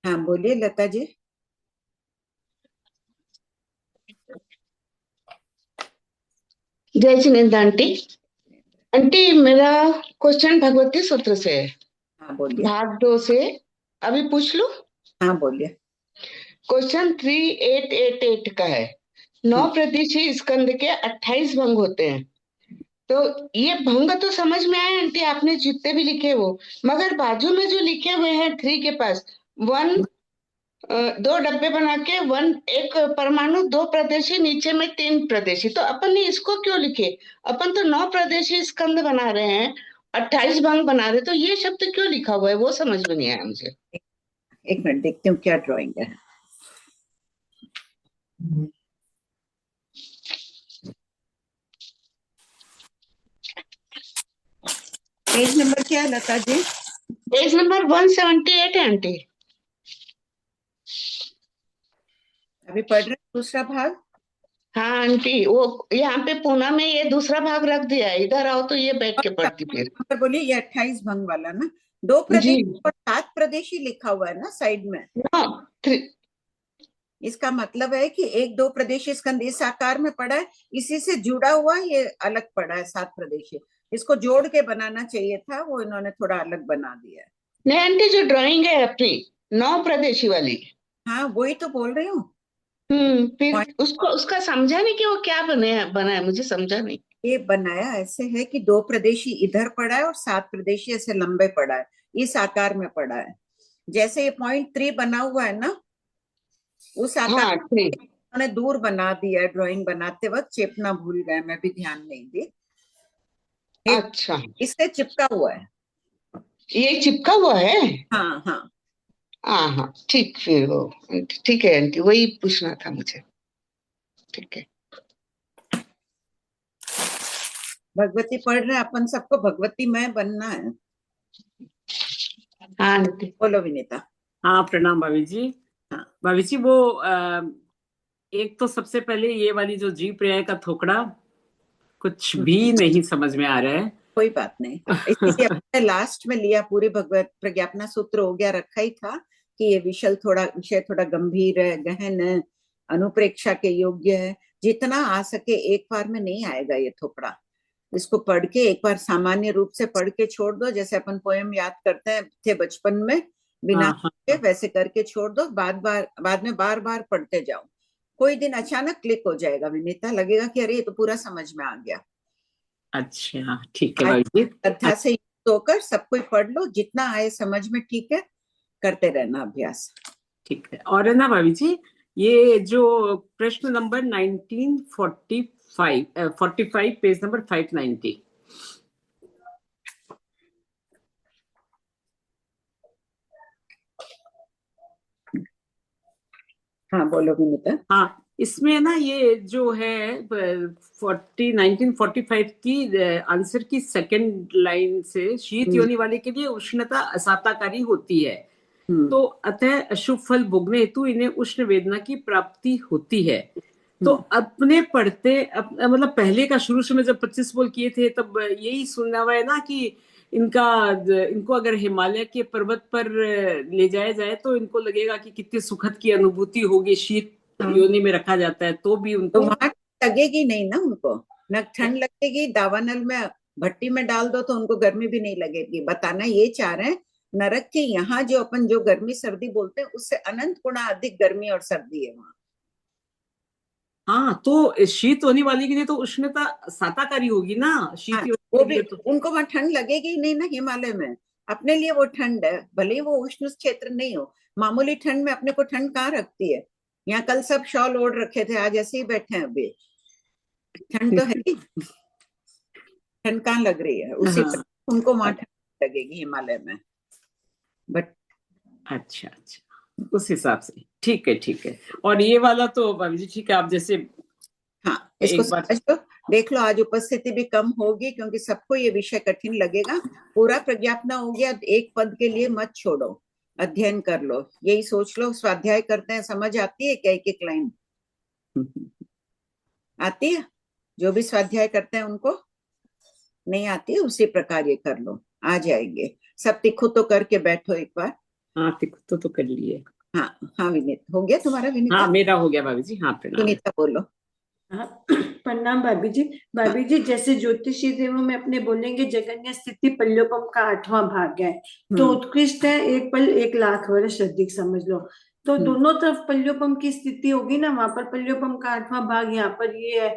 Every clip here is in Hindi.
हाँ बोलिए लता जी। जय जिनेन्द्र आंटी। आंटी मेरा क्वेश्चन भगवती सूत्र से है, हाँ बोलिए। भाग 2 से। अभी पूछ लूं? हाँ बोलिए। क्वेश्चन 3888 का है। नौ हम्म, प्रदीशी स्कंद के 28 भंग होते हैं। तो ये भंग तो समझ में आया आंटी, आपने जितने भी लिखे वो, मगर बाजू में जो लिखे हुए हैं 3 के पास, वन, दो डब्बे बना के वन, एक परमाणु, दो प्रदेशी, नीचे में 3 प्रदेशी, तो अपन ने इसको क्यों लिखे? अपन तो 9 प्रदेशी स्कंद बना रहे हैं, 28 भंग बना रहे, तो ये शब्द क्यों लिखा हुआ है वो समझ में नहीं आया मुझे। एक मिनट देखती हूँ क्या ड्राइंग है। पेज नंबर क्या है लता जी? पेज नंबर 178 है आंटी। अभी पढ़ रहे हैं दूसरा भाग। हाँ आंटी, वो यहाँ पे पूना में ये दूसरा भाग रख दिया है, इधर आओ तो ये बैठ और के पढ़ती फिर। नंबर बोलिए, ये 28 भंग वाला ना। दो जी। प्रदेश और 7 प्रदेशी लिखा हुआ है ना साइड में। No, three. इसका मतलब है कि एक दो प्रदेशी स्कंद इस आकार में पड़ा है, इसी से जुड़ा हुआ ये अलग पड़ा है 7 प्रदेशी। इसको जोड़ के बनाना चाहिए था, वो इन्होंने थोड़ा अलग बना दिया है। नहीं आंटी, जो ड्राइंग है अपनी 9 प्रदेशी वाली। हाँ वही तो बोल रही हूँ। फिर उसको उसका समझा नहीं कि वो क्या बना है, मुझे समझा नहीं। ये बनाया ऐसे है कि दो प्रदेशी इधर पड़ा है और 7 प्रदेशी ऐसे लंबे पड़ा है, इस आकार में पड़ा है। जैसे ये पॉइंट 3 बना हुआ है ना, उस आकार हाँ थ्री। में उन्होंने दूर बना दिया है। ड्राइंग बनाते वक्त चेपना भूल गए, मैं भी ध्यान नहीं दी। ये अच्छा, इससे चिपका हुआ है। ये चिपका हुआ है। हाँ हाँ। हाँ हाँ ठीक, फिर वो ठीक है आंटी, वही पूछना था मुझे। ठीक है। भगवती पढ़ रहे हैं, अपन सबको भगवती में बनना है। हाँ आंटी। बोलो विनीता। हाँ प्रणाम भाभी जी। हाँ भाभी जी वो एक तो सबसे पहले ये वाली जो जी पर्याय का थोकड़ा कुछ भी नहीं समझ में आ रहा है। कोई बात नहीं, इसीलिए अपने लास्ट में लिया। पूरी भगवत प्रज्ञापना सूत्र हो गया, रखा ही था कि ये विषय थोड़ा गंभीर है, गहन है, अनुप्रेक्षा के योग्य है। जितना आ सके एक बार में नहीं आएगा ये थोपड़ा। इसको पढ़ के एक बार सामान्य रूप से पढ़ के छोड़ दो, जैसे अपन पोयम याद करते हैं थे बचपन में, बिना हाँ हाँ सोचे, वैसे करके छोड़ दो। बाद में बार बार पढ़ते जाओ। कोई दिन अचानक क्लिक हो जाएगा विनीता, लगेगा कि अरे ये तो पूरा समझ में आ गया। अच्छा ठीक है आज भाभी जी। श्रद्धा से युक्त होकर सब कोई पढ़ लो, जितना आए समझ में, ठीक है। करते रहना अभ्यास। ठीक है, और है ना भाभी जी, ये जो प्रश्न नंबर 1945, 45, पेज नंबर 590। हाँ बोलो विनीता। हाँ, इसमें ना ये जो है 1945 की आंसर की सेकंड लाइन से, शीत हम्म योनि वाले के लिए उष्णता असाताकारी होती है, हम्म तो अतः अशुभ फल भोगने हेतु इन्हें उष्ण वेदना की प्राप्ति होती है। तो हम्म। अपने पढ़ते मतलब पहले का शुरू में जब 25 बोल किए थे तब यही सुनना हुआ है ना कि इनका इनको अगर हिमालय के पर्वत पर ले जाया जाए तो इनको लगेगा कि कितनी सुखद की अनुभूति होगी, शीत हाँ योनि में रखा जाता है तो भी तो उनको। वहां लगेगी नहीं ना उनको, न ठंड लगेगी। दावानल में भट्टी में डाल दो तो उनको गर्मी भी नहीं लगेगी। बताना ये चाह रहे हैं, नरक के यहाँ जो अपन जो गर्मी सर्दी बोलते हैं, उससे अनंत गुना अधिक गर्मी और सर्दी है वहां। हाँ, तो शीत होने वाली के लिए तो उष्णता साताकारी होगी ना, हाँ शीत योनि वो के भी, लिए तो। उनको वहां ठंड लगेगी ही नहीं ना हिमालय में। अपने लिए वो ठंड है, भले ही वो उष्ण क्षेत्र नहीं हो। मामूली ठंड में अपने को ठंड कहाँ रखती है। यहाँ कल सब शॉल ओढ़ रखे थे, आज ऐसे ही बैठे हैं अभी। ठंड तो है ही। ठंड कहाँ लग रही है उसी हाँ। पर। उनको वहां ठंड लगेगी हिमालय में। बट अच्छा अच्छा, उस हिसाब से ठीक है ठीक है। और ये वाला तो भाभी जी ठीक है, आप जैसे हाँ इसको एक बार। समझ लो। देख लो आज उपस्थिति भी कम होगी, क्योंकि सबको ये विषय कठिन लगेगा। पूरा प्रज्ञापना हो गया, एक पद के लिए मत छोड़ो, अध्ययन कर लो। यही सोच लो, स्वाध्याय करते हैं, समझ आती है क्या एक एक लाइन? आती है? जो भी स्वाध्याय करते हैं उनको नहीं आती है, उसी प्रकार ये कर लो, आ जाएंगे। सब तिखो तो करके बैठो एक बार। हाँ, तो कर लिए। हाँ हाँ विनीत, हो गया तुम्हारा विनीता? हाँ मेरा हो गया भाभी जी। हाँ प्रणाम। सुनीता बोलो। हाँ, प्रणाम भाभी जी। भाभी जी, जैसे ज्योतिषी देवों में अपने बोलेंगे जगन्य स्थिति पल्योपम का 8वां भाग है, तो हम्म, उत्कृष्ट है, एक पल 1 लाख वर्ष अधिक समझ लो। तो दोनों तरफ पल्योपम की स्थिति होगी ना, वहां पर पल्योपम का 8वां भाग, यहाँ पर ये है,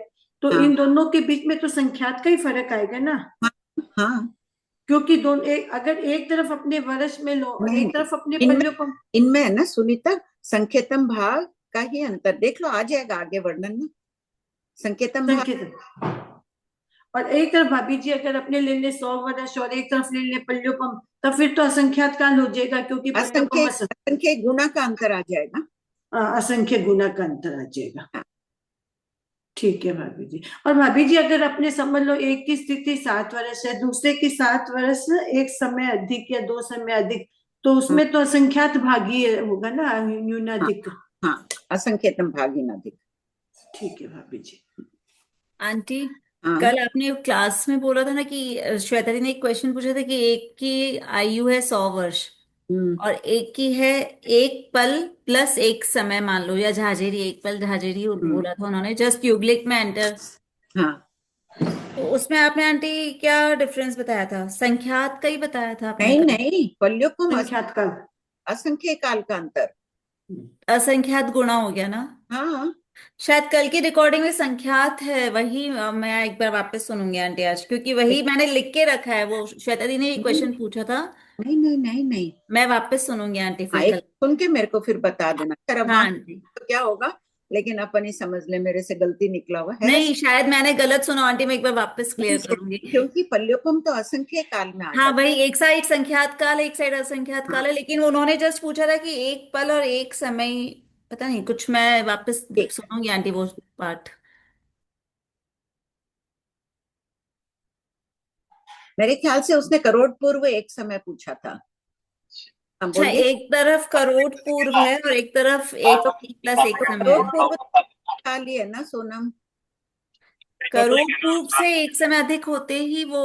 तो हाँ इन दोनों के बीच में तो संख्यात का ही फर्क आएगा ना, हाँ। क्योंकि दोनों अगर एक तरफ अपने वर्ष में लो, नहीं एक तरफ अपने इनमें पल्योपम, इनमें है ना सुनीता, संकेतम भाग का ही अंतर देख लो, आ जाएगा आगे वर्णन में। संकेतम भाग संकेत, और एक तरफ भाभी जी अगर अपने ले ले 100 वर्ष और एक तरफ ले ले पल्योपम, तब फिर तो असंख्यात काल हो जाएगा, क्योंकि असंख्य पल्योपम असंख्य गुणा का अंतर आ जाएगा। असंख्य गुना का अंतर आ जाएगा। हाँ। ठीक है भाभी जी। और भाभी जी अगर अपने समझ लो एक की स्थिति 7 वर्ष है, दूसरे की 7 वर्ष, एक समय अधिक या 2 समय अधिक, तो उसमें तो असंख्यात भागी होगा ना, न्यूनाधिक। हाँ असंकेतम भाग ही अधिक। ठीक है भाभी जी। आंटी, हाँ कल आपने क्लास में बोला था ना कि श्वेता दी ने एक क्वेश्चन पूछा था कि एक की आयु है 100 वर्ष और एक की है एक पल प्लस एक समय, मान लो, या झाझेरी, एक पल झाझेरी बोला था उन्होंने, जस्ट युगलिक में एंटर। हाँ। तो उसमें आपने आंटी क्या डिफरेंस बताया था? संख्यात का ही बताया था आपने नहीं कल। नहीं, पल्योपम संख्यात काल, असंख्य काल का अंतर। असंख्यात गुणा हो गया ना? हाँ शायद कल की रिकॉर्डिंग में संख्यात है, वही मैं एक बार वापस सुनूंगी आंटी आज, क्योंकि वही मैंने लिख के रखा है, वो श्वेता दी ने क्वेश्चन पूछा था। नहीं नहीं नहीं नहीं। मैं वापस सुनूंगी आंटी हाँ फिर एक कल। सुन के मेरे को फिर बता देना, खैर अब हाँ वहां आंटी। तो क्या होगा, लेकिन अपन ही समझ ले, मेरे से गलती निकला हुआ है। नहीं, शायद मैंने गलत सुना आंटी, मैं एक बार वापस क्लियर करूंगी। क्योंकि पल्योपम तो असंख्य काल में आ हाँ जाता वही, एक साइड संख्यात काल है, एक साइड असंख्यात है। हाँ काल है, लेकिन उन्होंने जस्ट पूछा था कि एक पल और एक समय, पता नहीं कुछ, मैं वापस ठीक। सुनूंगी आंटी वो पार्ट। मेरे ख्याल से उसने करोड़ पूर्व एक समय पूछा था। हाँ अच्छा, बोलिए। एक तरफ करोड़ पूर्व है और एक तरफ एक प्लस एक समय करोड़ है। पूर्व काल ही है ना सोनम? करोड़ पूर्व से एक समय अधिक होते ही वो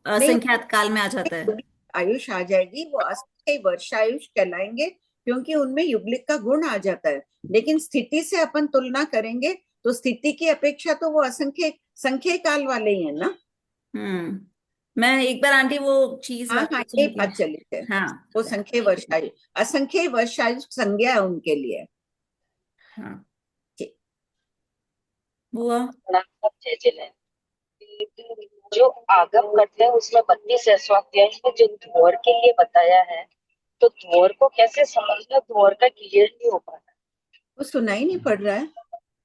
नहीं, असंख्यात काल में आ जाता है। आयुष आ जाएगी, वो असंख्य वर्षायुष कहलाएंगे, क्योंकि उनमें युगलिक का गुण आ जाता है। लेकिन स्थिति से अपन तुलना करेंगे तो स्थिति की अपेक्षा तो वो असंख्य संख्य काल वाले ही है ना। मैं एक बार आंटी वो चीज हाँ हाँ वापस ये सुन के। बात चली है। हाँ वो संख्य वर्षायु असंख्य वर्षायु संज्ञा है उनके लिए। हाँ ठीक। बुआ। जो आगम करते हैं उसमें 32 स्वाध्याय में जो ध्वर के लिए बताया है, तो ध्वर को कैसे समझना, ध्वर का क्लियर नहीं हो पा रहा। वो सुनाई नहीं पड़ रहा है,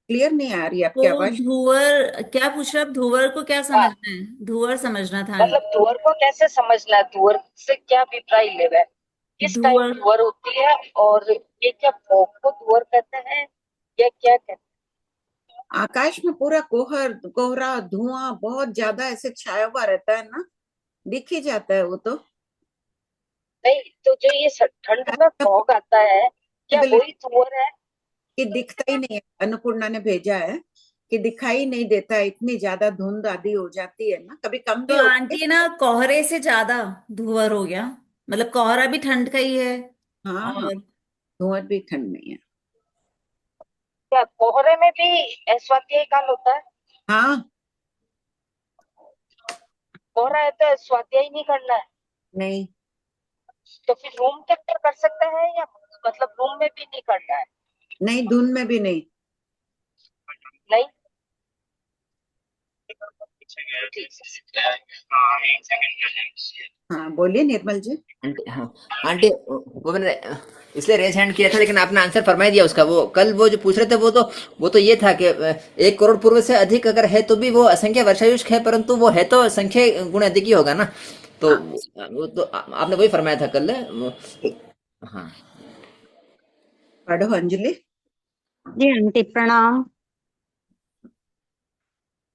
क्लियर नहीं आ रही आपकी तो आवाज। धुवर क्या पूछ रहा? धुवर को क्या हाँ, समझना है? धुवर समझना था मतलब आंटी। ध्वर को कैसे समझना, ध्वर से क्या अभिप्राय लेना है, किस टाइप धुवर, ध्वर होती है, और ये क्या भोग को ध्वर कहते हैं या क्या कहते हैं? आकाश में पूरा कोहरा धुआं बहुत ज्यादा ऐसे छाया हुआ रहता है ना, दिख ही जाता है वो तो। नहीं, तो जो ये ठंड में फॉग आता है, क्या वही ध्वर है? कि दिखता ही नहीं है, अन्नपूर्णा ने भेजा है कि दिखाई नहीं देता है, इतनी ज्यादा धुंध आदि हो जाती है ना, कभी कम तो भी होती है। आंटी ना कोहरे से ज्यादा धुवर हो गया, मतलब कोहरा भी ठंड का ही है। हाँ हाँ, और धुआं भी ठंड नहीं है। क्या कोहरे में भी स्वाध्याय काल होता है? हाँ कोहरा है तो स्वाध्याय नहीं करना है, नहीं तो फिर रूम के अंदर कर सकते हैं या मतलब रूम में भी नहीं करना है? नहीं, धुंध में भी नहीं। नहीं, हाँ बोलिए निर्मल जी। आंटी, हाँ आंटी, वो मैंने इसलिए रेज हैंड किया था, लेकिन आपने आंसर फरमाई दिया उसका। वो कल वो जो पूछ रहे थे वो तो ये था कि 1 करोड़ पूर्व से अधिक अगर है तो भी वो असंख्य वर्षायुष्क है, परंतु वो है तो संख्य गुण अधिक ही होगा ना। तो वो तो आपने वही फरमाया था कल। हाँ पढ़ो अंजलि। जी आंटी प्रणाम।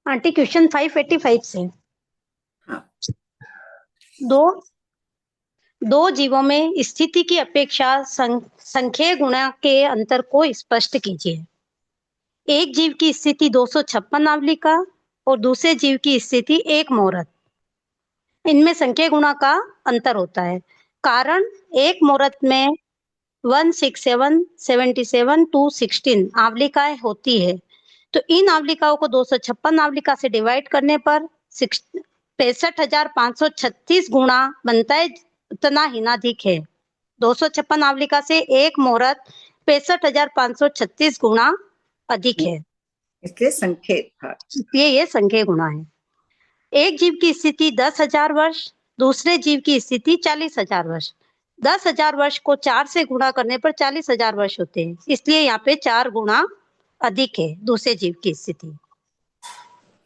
आंटी क्वेश्चन 585 से, हाँ दो जीवों में स्थिति की अपेक्षा संख्य गुणा के अंतर को स्पष्ट कीजिए। एक जीव की स्थिति 256 नावलिका और दूसरे जीव की स्थिति 1 मुहूर्त, इनमें संख्या गुणा का अंतर होता है। कारण, एक मुहूर्त में 167, 77 to 16 आवलिकाएं होती है। तो इन आवलिकाओं को 256 आवलिका से डिवाइड करने पर 65,536 गुणा बनता है, उतना हीनाधिक है। 256 आवलिका से एक मुहूर्त 65,536 गुणा अधिक है, इसलिए संकेत भाग। इसलिए ये संख्या गुणा है। एक जीव की स्थिति 10,000 वर्ष, दूसरे जीव की स्थिति 40,000 वर्ष। 10,000 वर्ष को 4 से गुणा करने पर 40,000 वर्ष होते हैं, इसलिए यहाँ पे 4 गुणा अधिक है दूसरे जीव की स्थिति।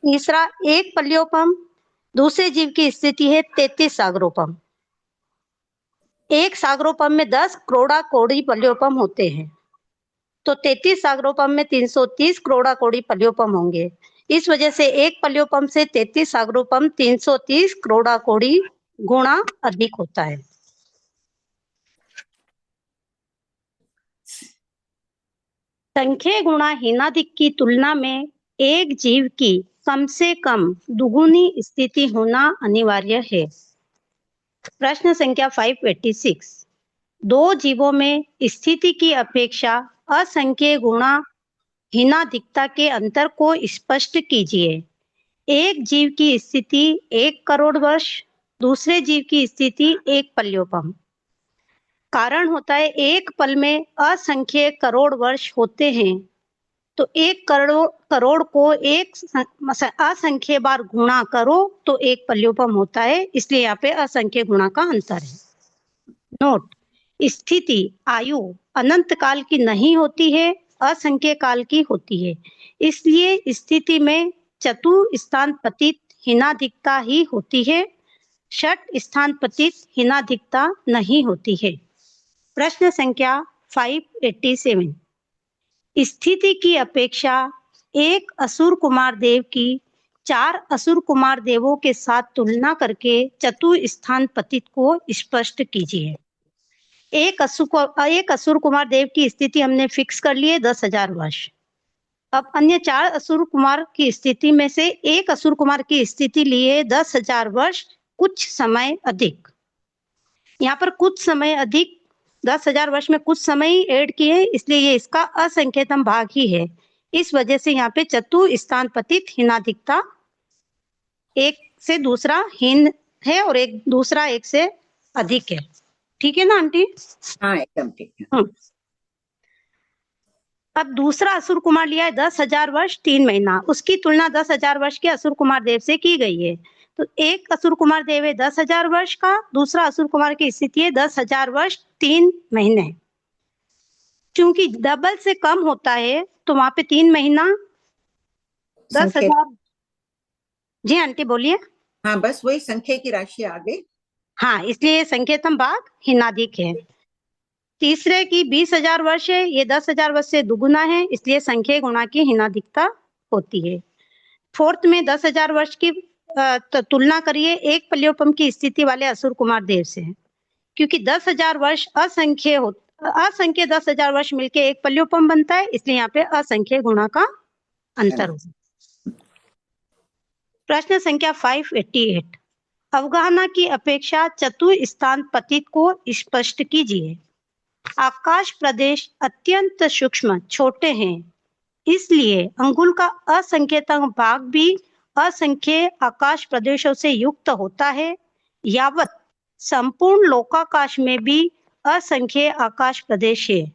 तीसरा, एक पल्योपम, दूसरे जीव की स्थिति है 33 सागरोपम। एक सागरोपम में 10 करोड़ा कोड़ी पल्योपम होते हैं, तो 33 सागरोपम में 330 करोड़ा कोड़ी पल्योपम होंगे। इस वजह से एक पल्योपम से 33 सागरोपम 330 करोड़ा कोड़ी गुणा अधिक होता है। संख्या गुणा हीनाधिक की तुलना में एक जीव की कम से कम दुगुनी स्थिति होना अनिवार्य है। प्रश्न संख्या 586, दो जीवों में स्थिति की अपेक्षा असंख्य गुणा हीनाधिकता के अंतर को स्पष्ट कीजिए। एक जीव की स्थिति 1 करोड़ वर्ष, दूसरे जीव की स्थिति 1 पल्योपम। कारण होता है एक पल में असंख्य करोड़ वर्ष होते हैं, तो 1 करोड़ को एक असंख्य बार गुणा करो तो 1 पल्योपम होता है, इसलिए यहाँ पे असंख्य गुणा का अंतर है। नोट, स्थिति आयु अनंत काल की नहीं होती है, असंख्य काल की होती है, इसलिए स्थिति में चतुस्थान पतित हीनाधिकता ही होती है, षट स्थान पतित हीनाधिकता नहीं होती है। प्रश्न संख्या 587, स्थिति की अपेक्षा एक असुर कुमार देव की 4 असुर कुमार देवों के साथ तुलना करके चतुस्थान पतित को स्पष्ट कीजिए। एक असुर कुमार देव की स्थिति हमने फिक्स कर ली है 10,000 वर्ष। अब अन्य 4 असुर कुमार की स्थिति में से एक असुर कुमार की स्थिति लिए 10,000 वर्ष कुछ समय अधिक। यहाँ पर कुछ समय अधिक 10,000 वर्ष में कुछ समय ऐड किए, इसलिए ये इसका असंख्यतम भाग ही है। इस वजह से यहाँ पे चतुस्थान पतित हीनाधिकता एक से दूसरा हीन है और एक दूसरा एक से अधिक है। ठीक है ना आंटी? हाँ, एकदम ठीक है। अब दूसरा असुर कुमार लिया है 10,000 वर्ष 3 महीना, उसकी तुलना 10,000 वर्ष के असुर कुमार देव से की गई है। तो एक असुर कुमार देव है 10,000 वर्ष का, दूसरा असुर कुमार की स्थिति है 10,000 वर्ष 3 महीने। क्योंकि डबल से कम होता है तो वहां पे 3 महीना 10,000। जी आंटी बोलिए। हाँ, बस वही संख्या की राशि आ गई। हाँ, इसलिए संख्यातम भाग हीनाधिक है। तीसरे की 20,000 वर्ष है, ये 10,000 वर्ष से दुगुना है, इसलिए संख्या गुणा की हीनाधिकता होती है। फोर्थ में 10,000 वर्ष की तुलना करिए एक पल्योपम की स्थिति वाले असुर कुमार देव से, क्योंकि 10,000 वर्ष असंख्य 10,000 वर्ष मिलके एक पल्योपम बनता है, इसलिए यहाँ पे असंख्य गुणा का अंतर होगा। प्रश्न संख्या 588, अवगाहना की अपेक्षा चतुस्थान पतित को स्पष्ट कीजिए। आकाश प्रदेश अत्यंत सूक्ष्म छोटे हैं, इसलिए अंगुल का असंख्यतम भाग भी असंख्य आकाश प्रदेशों से युक्त होता है। यावत संपूर्ण लोकाकाश में भी असंख्य आकाश प्रदेश है।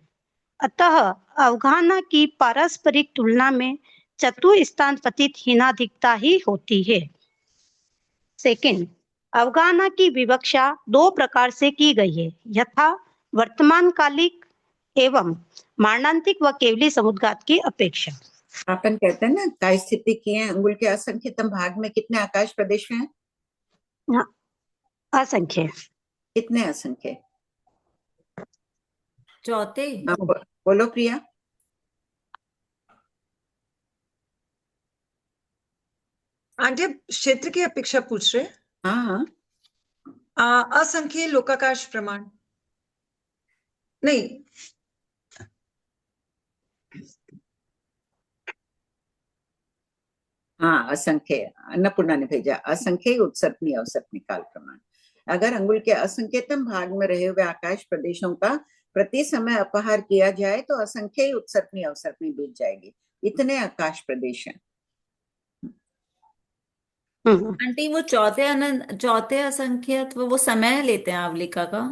अतः अवगाहना की पारस्परिक तुलना में चतुस्थान पतित हीनाधिकता ही होती है। सेकंड, अवगाहना की विवक्षा 2 प्रकार से की गई है, यथा वर्तमान कालिक एवं मारणांतिक व केवली समुद्घात की अपेक्षा। अपन कहते हैं ना काय स्थिति की है, अंगुल के असंख्यतम भाग में कितने आकाश प्रदेश हैं? असंख्य। कितने असंख्य? चौथे। बोलो प्रिया। आंटी आप क्षेत्र की अपेक्षा पूछ रहे? हाँ, असंख्य लोकाकाश प्रमाण नहीं, हाँ असंख्य, अन्नपूर्णा ने भेजा, असंख्य उत्सर्पणी अवसर्पणी काल प्रमाण। अगर अंगुल के असंख्यतम भाग में रहे हुए आकाश प्रदेशों का प्रति समय अपहार किया जाए तो असंख्य ही उत्सर्पणी अवसर्पणी बीत जाएगी। इतने आकाश प्रदेश हैं। आंटी वो चौथे असंख्यात वो समय लेते हैं आवलिका का,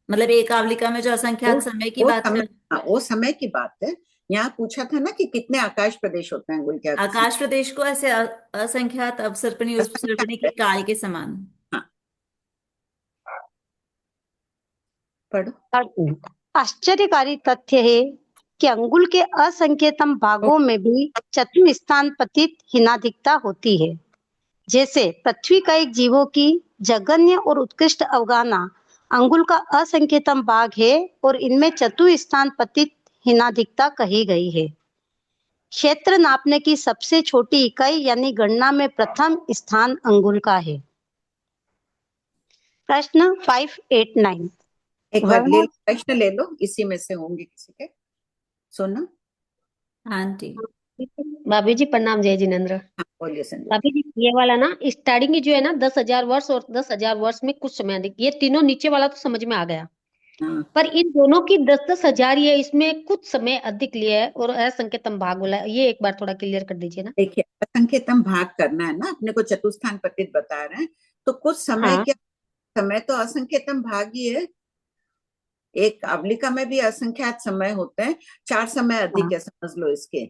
मतलब एक आवलिका में जो असंख्यात समय की बात कर, हाँ, वो समय की बात है। यहाँ पूछा था ना कि कितने आकाश प्रदेश होते हैं अंगुल के आकाश प्रदेश को ऐसे असंख्यात अवसर्पणी उत्सर्पणी के काल के समान। हाँ, पढ़ो। आश्चर्यकारी तथ्य है कि अंगुल के असंख्यतम भागों में भी चतुस्थान पतित हीनाधिकता होती है। जैसे पृथ्वी का एक जीवों की जघन्य और उत्कृष्ट अवगाहना अंगुल का असंख्यतम भाग है और इनमें चतुस्थान पतित हीनाधिकता कही गई है। क्षेत्र नापने की सबसे छोटी इकाई यानी गणना में प्रथम स्थान अंगुल का है। प्रश्न 589। एक बार ले लो, प्रश्न ले लो, इसी में से होंगे किसी के। सोना। हाँ जी। भाभी जी प्रणाम। जय जिनेन्द्र। हाँ, बोलिए संजय। भाभी जी ये वाला ना स्टार्टिंग की जो है ना 10,000 वर्ष और 10,000 वर्ष में कुछ समय अधिक, ये तीनों नीचे वाला तो समझ में आ गया। हाँ। पर इन दोनों की 10-10 हजार ये इसमें कुछ समय अधिक लिया है और असंख्यतम भाग बोला है, ये एक बार थोड़ा क्लियर कर दीजिए ना। देखिए, असंख्यतम भाग करना है ना, अपने को चतुस्थान पतित बता रहे हैं, तो कुछ समय हाँ। क्या, समय तो असंख्यतम भाग ही है। एक आवलिका में भी असंख्यात समय होते हैं, 4 समय अधिक है, समझ लो इसके।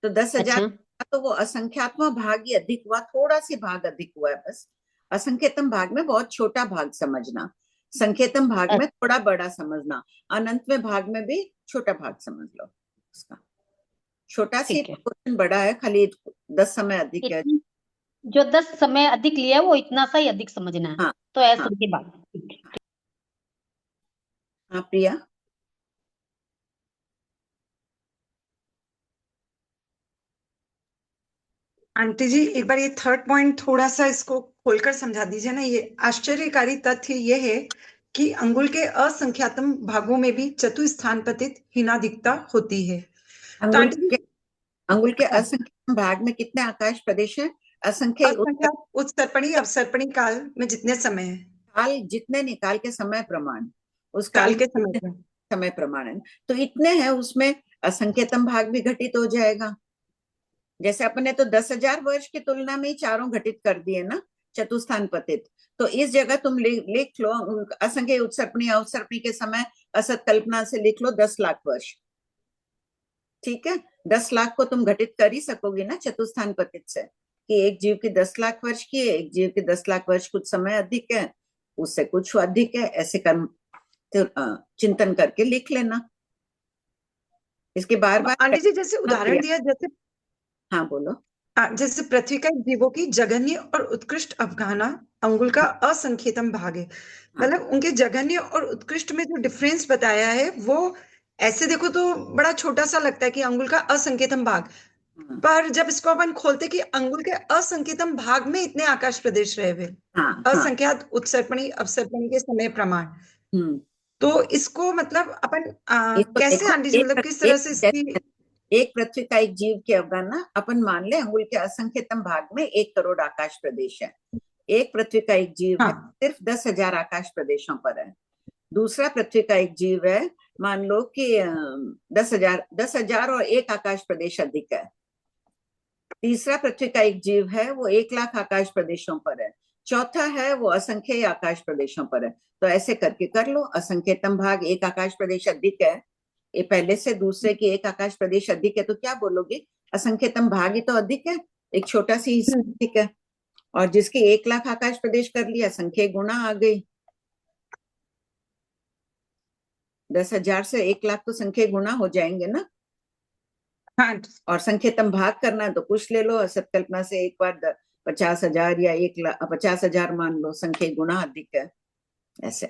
तो 10,000 अच्छा। तो वो असंख्यात्मक भाग ही अधिक हुआ, थोड़ा सी भाग अधिक हुआ है बस। असंख्यतम भाग में बहुत छोटा भाग समझना, संख्यतम भाग में थोड़ा बड़ा समझना, अनंत में भाग में भी छोटा भाग समझ लो उसका। छोटा सी क्वेश्चन बड़ा है, खाली 10 समय अधिक है। जो 10 समय अधिक लिया है वो इतना सा ही अधिक समझना है। हाँ, तो ऐसे की बात। हाँ प्रिया। आंटी जी एक बार ये थर्ड पॉइंट थोड़ा सा इसको खोलकर समझा दीजिए ना। ये आश्चर्यकारी तथ्य ये है कि अंगुल के असंख्यातम भागों में भी चतुस्थान पतित हीनाधिकता होती है। तो अंगुल के असंख्यात भाग में कितने आकाश प्रदेश है? असंख्य उत्सर्पणी अवसर्पणी काल में जितने समय है, काल जितने निकाल के समय प्रमाण, उस काल काल के समय प्रमाण है, तो इतने हैं, उसमें असंख्यतम भाग भी घटित हो जाएगा। जैसे अपने तो 10,000 वर्ष की तुलना में ही चारों घटित कर दिए ना चतुस्थान पतित, तो इस जगह तुम लिख लो असंख्य उत्सर्पणी अवसर्पणी के समय असत कल्पना से लिख लो 10 लाख वर्ष। ठीक है, 10 लाख को तुम घटित कर ही सकोगे ना चतुस्थान पतित से, कि एक जीव की 10 लाख वर्ष की है, एक जीव की 10 लाख वर्ष कुछ समय अधिक है, उससे कुछ अधिक है, ऐसे कर्म तो चिंतन करके लिख लेना। इसके बार बार आंटी जी जैसे उदाहरण दिया, जैसे हाँ बोलो। जैसे पृथ्वी का जीवों की जघन्य और उत्कृष्ट अवगाहना अंगुल का असंख्यतम भाग है, मतलब उनके जघन्य और उत्कृष्ट में जो डिफरेंस बताया है वो ऐसे देखो तो बड़ा छोटा सा लगता है कि अंगुल का असंख्यतम भाग, पर जब इसको अपन खोलते कि अंगुल के असंख्यतम भाग में इतने आकाश प्रदेश रहे हुए, असंख्यात उत्सर्पणी अवसर्पणी के समय प्रमाण, तो इसको मतलब अपन कैसे आंटी जी, मतलब किस तरह से इसकी एक पृथ्वी का एक जीव की अवगाहना अपन मान ले अंगुल के असंख्यतम भाग में 1 करोड़ आकाश प्रदेश है। एक पृथ्वी का एक जीव है सिर्फ 10,000 आकाश प्रदेशों पर है। दूसरा पृथ्वी का एक जीव है, मान लो कि 10,000 और 1 आकाश प्रदेश अधिक है। तीसरा पृथ्वी का एक जीव है, वो 1 लाख आकाश प्रदेशों पर है। चौथा है वो असंख्य आकाश प्रदेशों पर है। तो ऐसे करके कर लो, असंख्यतम भाग 1 आकाश प्रदेश अधिक है, ये पहले से दूसरे की 1 आकाश प्रदेश अधिक है, तो क्या बोलोगे? असंख्यतम भाग ही तो अधिक है, एक छोटा सी हिस्सा अधिक है, और जिसकी 1 लाख आकाश प्रदेश कर लिया, संख्या गुणा आ गई। 10,000 से 1 लाख तो संख्या गुणा हो जाएंगे ना। और संख्यतम भाग करना है तो कुछ ले लो, असत कल्पना से एक बार 50,000 या 1 लाख 50,000 मान लो, संख्या गुणा अधिक है। ऐसे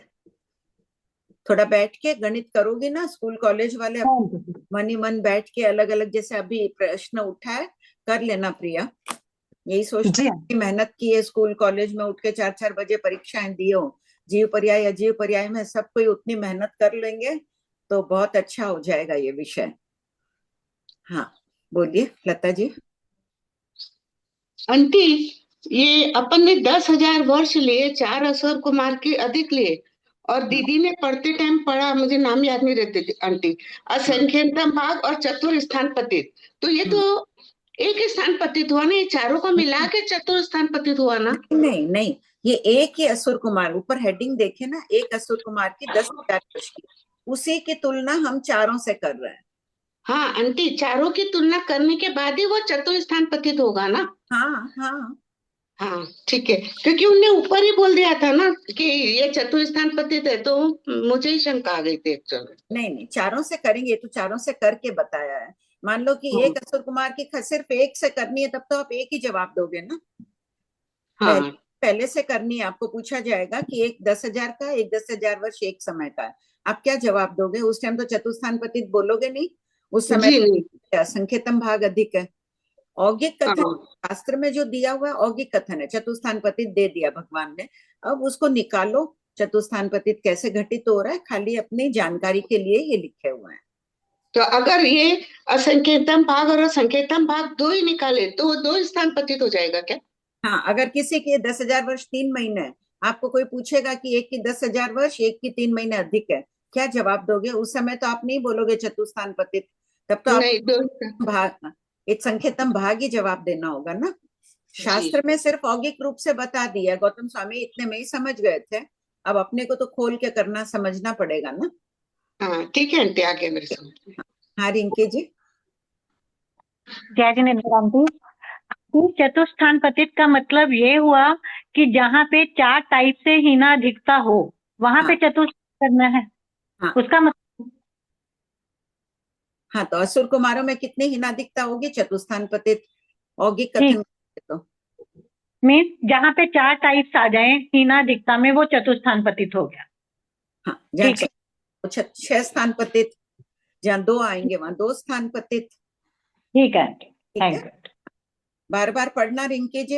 थोड़ा बैठ के गणित करोगे ना, स्कूल कॉलेज वाले मन ही मन बैठ के अलग अलग, जैसे अभी प्रश्न उठा है कर लेना प्रिया। यही सोचना कि मेहनत की है, स्कूल कॉलेज में उठ के 4-4 बजे परीक्षाएं दी हो, जीव पर्याय अजीव पर्याय में सब कोई उतनी मेहनत कर लेंगे तो बहुत अच्छा हो जाएगा ये विषय। हाँ बोलिए लता जी। आंटी ये अपन ने 10,000 वर्ष लिए, 4 असुर कुमार के अधिक लिए, और दीदी ने पढ़ते टाइम पढ़ा, मुझे नाम याद नहीं रहते आंटी, असंख्यतम भाग और चतुर स्थान पतित। तो ये तो एक स्थान पतित हुआ ना, ये चारों को मिला के चतुर स्थान पतित हुआ ना? नहीं नहीं, ये एक ही असुर कुमार, ऊपर हेडिंग देखे ना, एक असुर कुमार की 10,000 वर्ष की, उसी की तुलना हम चारों से कर रहे हैं। हाँ आंटी, चारों की तुलना करने के बाद ही वो चतुर स्थान पतित होगा ना? हाँ हाँ हाँ ठीक है, क्योंकि उनने ऊपर ही बोल दिया था ना कि ये चतुर स्थान पतित है, तो मुझे ही शंका आ गई थी एक्चुअली। नहीं नहीं, चारों से करेंगे तो चारों से करके बताया है। मान लो कि एक असुर कुमार की सिर्फ एक से करनी है, तब तो आप एक ही जवाब दोगे ना। हाँ पहले से करनी है, आपको पूछा जाएगा कि एक 10,000 का, एक 10,000 वर्ष एक समय का है, आप क्या जवाब दोगे? उस टाइम तो चतुस्थान पतित बोलोगे नहीं, उस समय जी नहीं। संकेतम भाग अधिक है। औगिक कथन हाँ शास्त्र में जो दिया हुआ है औगिक कथन है, चतुस्थान पतित दे दिया भगवान ने, अब उसको निकालो, चतुस्थान पतित कैसे घटित हो रहा है, खाली अपनी जानकारी के लिए ये लिखे हुए हैं। तो अगर ये असंकेतम भाग और असंकेतम भाग दो ही निकाले तो दो स्थान पतित हो जाएगा क्या? हाँ, अगर किसी के 10,000 वर्ष 3 महीने है, आपको कोई पूछेगा कि एक की 10,000 वर्ष, एक की 3 महीने अधिक है, क्या जवाब दोगे? उस समय तो आप नहीं बोलोगे चतुस्थान पतित, तब तो नहीं, दो आप भाग, एक संकेतम भाग ही जवाब देना होगा ना। शास्त्र में सिर्फ औगिक रूप से बता दिया, गौतम स्वामी इतने में ही समझ गए थे, अब अपने को तो खोल के करना, समझना पड़ेगा ना। हाँ ठीक है आंटी, आगे मेरे समझ। हाँ रिंकी जी। जय जिनेन्द्र आंटी, चतुस्थान पतित का मतलब ये हुआ कि जहाँ पे 4 टाइप से हीनाधिकता हो वहां पे चतुस्थान करना है। हाँ। उसका मतलब हाँ, तो असुर कुमारों में कितनी हीनाधिकता होगी? चतुस्थान पतित औगिक कथन तो मीन्स जहाँ पे 4 टाइप्स आ जाए हीनाधिकता में, वो चतुस्थान पतित हो गया। हाँ, जहाँ 6 स्थान पतित, जहाँ 2 आएंगे वहां 2 स्थान पतित। ठीक है, थैंक यू। बार बार पढ़ना रिंकी जी।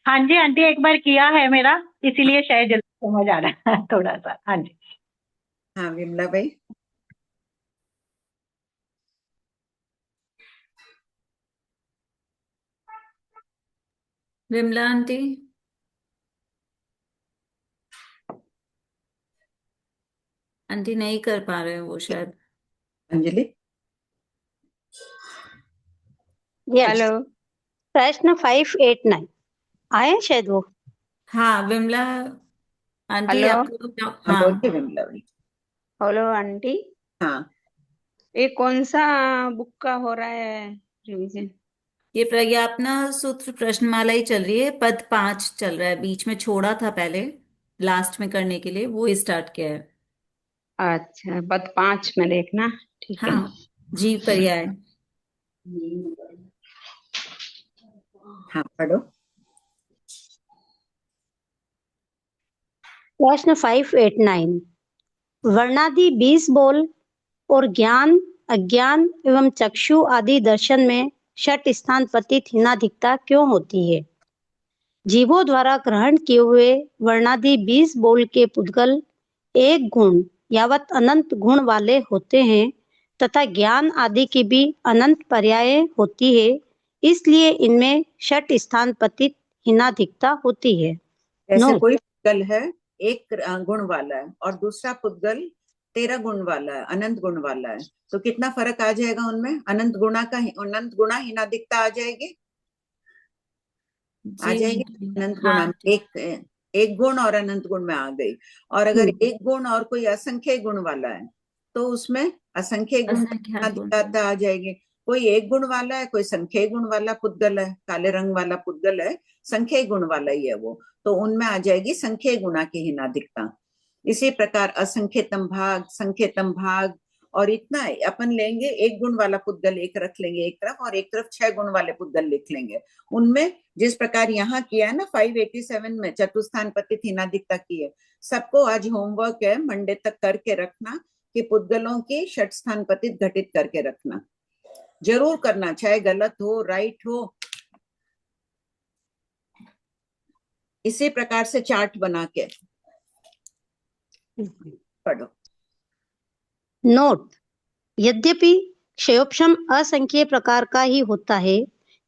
हाँ जी आंटी, एक बार किया है मेरा, इसीलिए शायद जल्दी समझ आ रहा है थोड़ा सा। हाँ जी। हाँ विमला भाई। विमला आंटी। आंटी नहीं कर पा रहे हैं वो शायद। अंजलि। हेलो, प्रश्न 589 आए शायद वो। हाँ विमला आंटी, हेलो। आपको हाँ हाँ बोलिए विमला भाई। हेलो आंटी, हाँ, ये कौन सा बुक का हो रहा है रिवीजन? ये प्रज्ञापना सूत्र प्रश्नमाला ही चल रही है, पद 5 चल रहा है, बीच में छोड़ा था पहले लास्ट में करने के लिए, वो स्टार्ट किया है। अच्छा, पद 5 में देखना, ठीक है। हाँ, जीव पर्याय। हाँ पढ़ो। प्रश्न 589, वर्णादि 20 बोल और ज्ञान, अज्ञान एवं चक्षु आदि दर्शन में षट स्थान पतित हीनाधिकता क्यों होती है? जीवों द्वारा ग्रहण किए हुए वर्णादि 20 बोल के पुद्गल एक गुण यावत अनंत गुण वाले होते हैं तथा ज्ञान आदि की भी अनंत पर्याय होती है, इसलिए इनमें षट स्थान पतित हीनाधिकता होती है। जैसे कोई पुद्गल है एक गुण वाला है और दूसरा पुद्गल 13 गुण वाला है, अनंत गुण वाला है, तो कितना फर्क आ जाएगा उनमें? अनंत अनंत गुणा हीनाधिकता आ जाएगी, आ जाएगी। अनंत गुणा में एक गुण और अनंत गुण में आ गई, और अगर एक गुण और कोई असंख्य गुण वाला है तो उसमें असंख्य गुण हीनाधिकता आ जाएगी। कोई एक गुण वाला है, कोई संख्य गुण वाला पुद्गल है, काले रंग वाला पुद्गल है, संख्य गुण वाला ही है वो, तो उनमें आ जाएगी संख्य गुणा की हीनाधिकता। इसी प्रकार असंख्यतम भाग, संख्यतम भाग, और इतना अपन लेंगे, एक गुण वाला पुद्गल एक रख लेंगे एक तरफ, और एक तरफ 6 गुण वाले पुद्गल लिख लेंगे। उनमें जिस प्रकार यहाँ किया है ना 587 में चतुस्थान पतित हीनाधिकता की है, सबको आज होमवर्क है, मंडे तक करके रखना कि पुद्गलों की षट स्थान पतित घटित करके रखना, जरूर करना, चाहे गलत हो राइट हो। इसी प्रकार से चार्ट बना के पढ़ो। नोट, यद्यपि क्षयोपशम असंख्य प्रकार का ही होता है,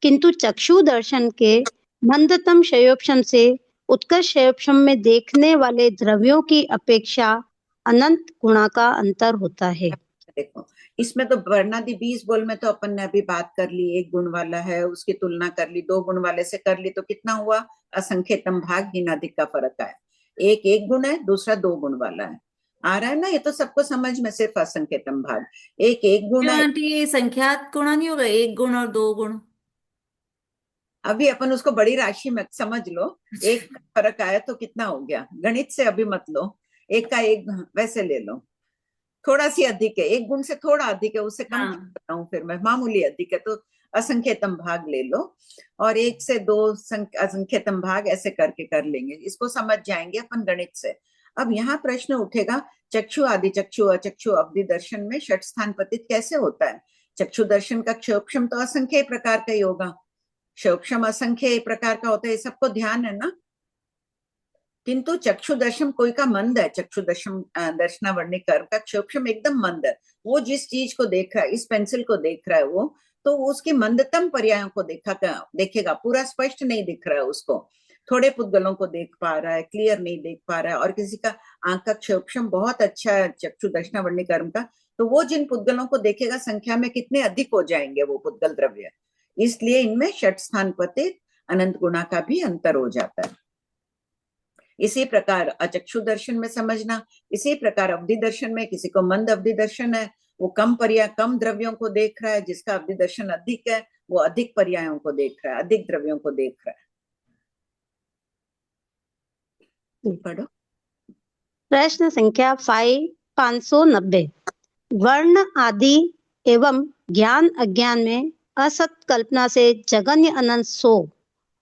किंतु चक्षु दर्शन के मंदतम क्षयोपशम से उत्कर्ष क्षयोक्षम में देखने वाले द्रव्यों की अपेक्षा अनंत गुणा का अंतर होता है। देखो इसमें तो वर्णादि 20 बोल में तो अपन ने अभी बात कर ली, 1 गुण वाला है उसकी तुलना कर ली, 2 गुण वाले से कर ली, तो कितना हुआ? असंख्यतम भाग हीनाधिक का फर्क आया। एक 1 गुण है, दूसरा 2 गुण वाला है। आ रहा है ना? ये तो सबको समझ में, सिर्फ असंख्यतम भाग। एक 1 गुण क्यों है। आंटी, ये संख्यात गुणा नहीं होगा? 1 गुण और 2 गुण। अभी अपन उसको बड़ी राशि में समझ लो। एक का फर्क आया तो कितना हो गया? गणित से अभी मत लो, एक का एक वैसे ले लो। थोड़ा सी अधिक है, 1 गुण से थोड़ा अधिक है, उससे कम हाँ। करता हूँ फिर मैं, मामूली अधिक है तो असंख्यतम भाग ले लो, और 1 से 2 असंख्यतम भाग ऐसे करके कर लेंगे। इसको समझ जाएंगे अपन गणित से। अब यहाँ प्रश्न उठेगा, चक्षु आदि चक्षु अचक्षु अवधि दर्शन में षट स्थान पतित कैसे होता है? चक्षु दर्शन का क्षयोक्षम तो असंख्य प्रकार का ही होगा, क्षयोक्षम असंख्य प्रकार का होता है, सबको ध्यान है ना? किंतु चक्षु दर्शन कोई का मंद है, चक्षु दर्शन दर्शनावर्णी कर्म का क्षयोक्षम एकदम मंद है। वो जिस चीज को देख रहा है, इस पेंसिल को देख रहा है वो, तो उसके मंदतम पर्यायों को देखेगा, पूरा स्पष्ट नहीं दिख रहा है उसको, थोड़े पुद्गलों को देख पा रहा है, क्लियर नहीं देख पा रहा है। और किसी का आंख का क्षयोक्षम बहुत अच्छा है चक्षु दर्शनावर्णी कर्म का, तो वो जिन पुद्गलों को देखेगा संख्या में कितने अधिक हो जाएंगे वो पुद्गल द्रव्य। इसलिए इनमें षट स्थान पतित अनंत गुणा का भी अंतर हो जाता है। इसी प्रकार अचक्षु दर्शन में समझना, इसी प्रकार अवधि दर्शन में किसी को मंद अवधि दर्शन है, वो कम द्रव्यों को देख रहा है, जिसका अवधि दर्शन अधिक है वो अधिक पर्यायों को देख रहा है, अधिक द्रव्यों को देख रहा है। पढ़ो प्रश्न संख्या 590। वर्ण आदि एवं ज्ञान अज्ञान में असत कल्पना से जगन्य अनंत 100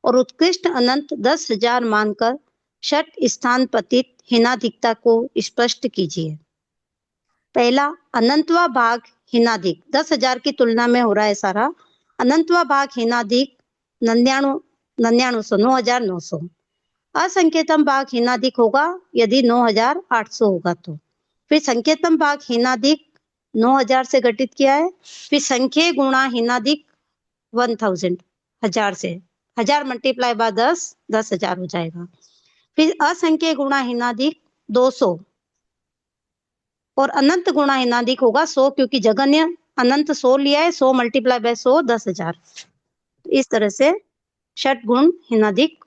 और उत्कृष्ट अनंत 10,000 मानकर षट स्थान पतित हीनाधिकता को स्पष्ट कीजिए। पहला, अनंतवा भाग हीनाधिक 10,000 की तुलना में हो रहा है सारा। अनंतवा भाग हीनाधिक 9,900 असंख्यतम भाग हीनाधिक होगा यदि 9,800 होगा तो। फिर संख्यतम भाग हीनाधिक 9,000 से घटित किया है। फिर संख्य गुणा हीनाधिक 1,000 1000 से, 1000 मल्टीप्लाई बाय 10,000 हो जाएगा। फिर असंख्य गुणा हीनाधिक 200 और अनंत गुणा हीनाधिक होगा 100, क्योंकि जगन्य अनंत 100 लिया है, 100 मल्टीप्लाई बाय 100 10,000। इस तरह से षट गुण हीनाधिक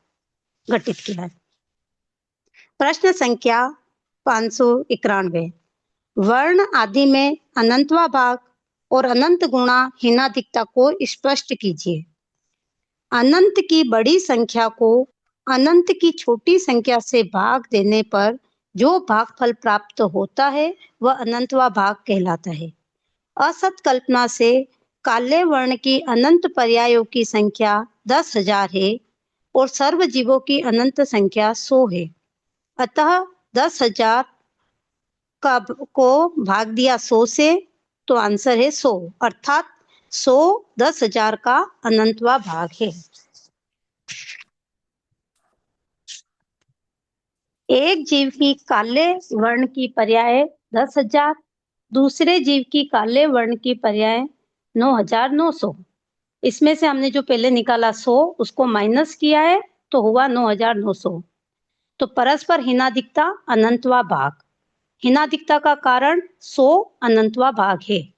घटित किया है। प्रश्न संख्या 591। वर्ण आदि में अनंतवा भाग और अनंत गुणा हीनाधिकता को स्पष्ट कीजिए। अनंत की बड़ी संख्या को अनंत की छोटी संख्या से भाग देने पर जो भागफल प्राप्त होता है वह अनंतवा भाग कहलाता है। असत कल्पना से काले वर्ण की अनंत पर्यायों की संख्या 10,000 है और सर्व जीवों की अनंत संख्या 100 है। अतः 10,000 को भाग दिया 100 से तो आंसर है 100, अर्थात 100 10,000 का अनंतवा भाग है। एक जीव की काले वर्ण की पर्याय 10,000, दूसरे जीव की काले वर्ण की पर्याय 9,900। इसमें से हमने जो पहले निकाला 100 उसको माइनस किया है तो हुआ 9,900। तो परस्पर हीनाधिकता अनंतवा भाग, हीनाधिकता का कारण 100 अनंतवा भाग है।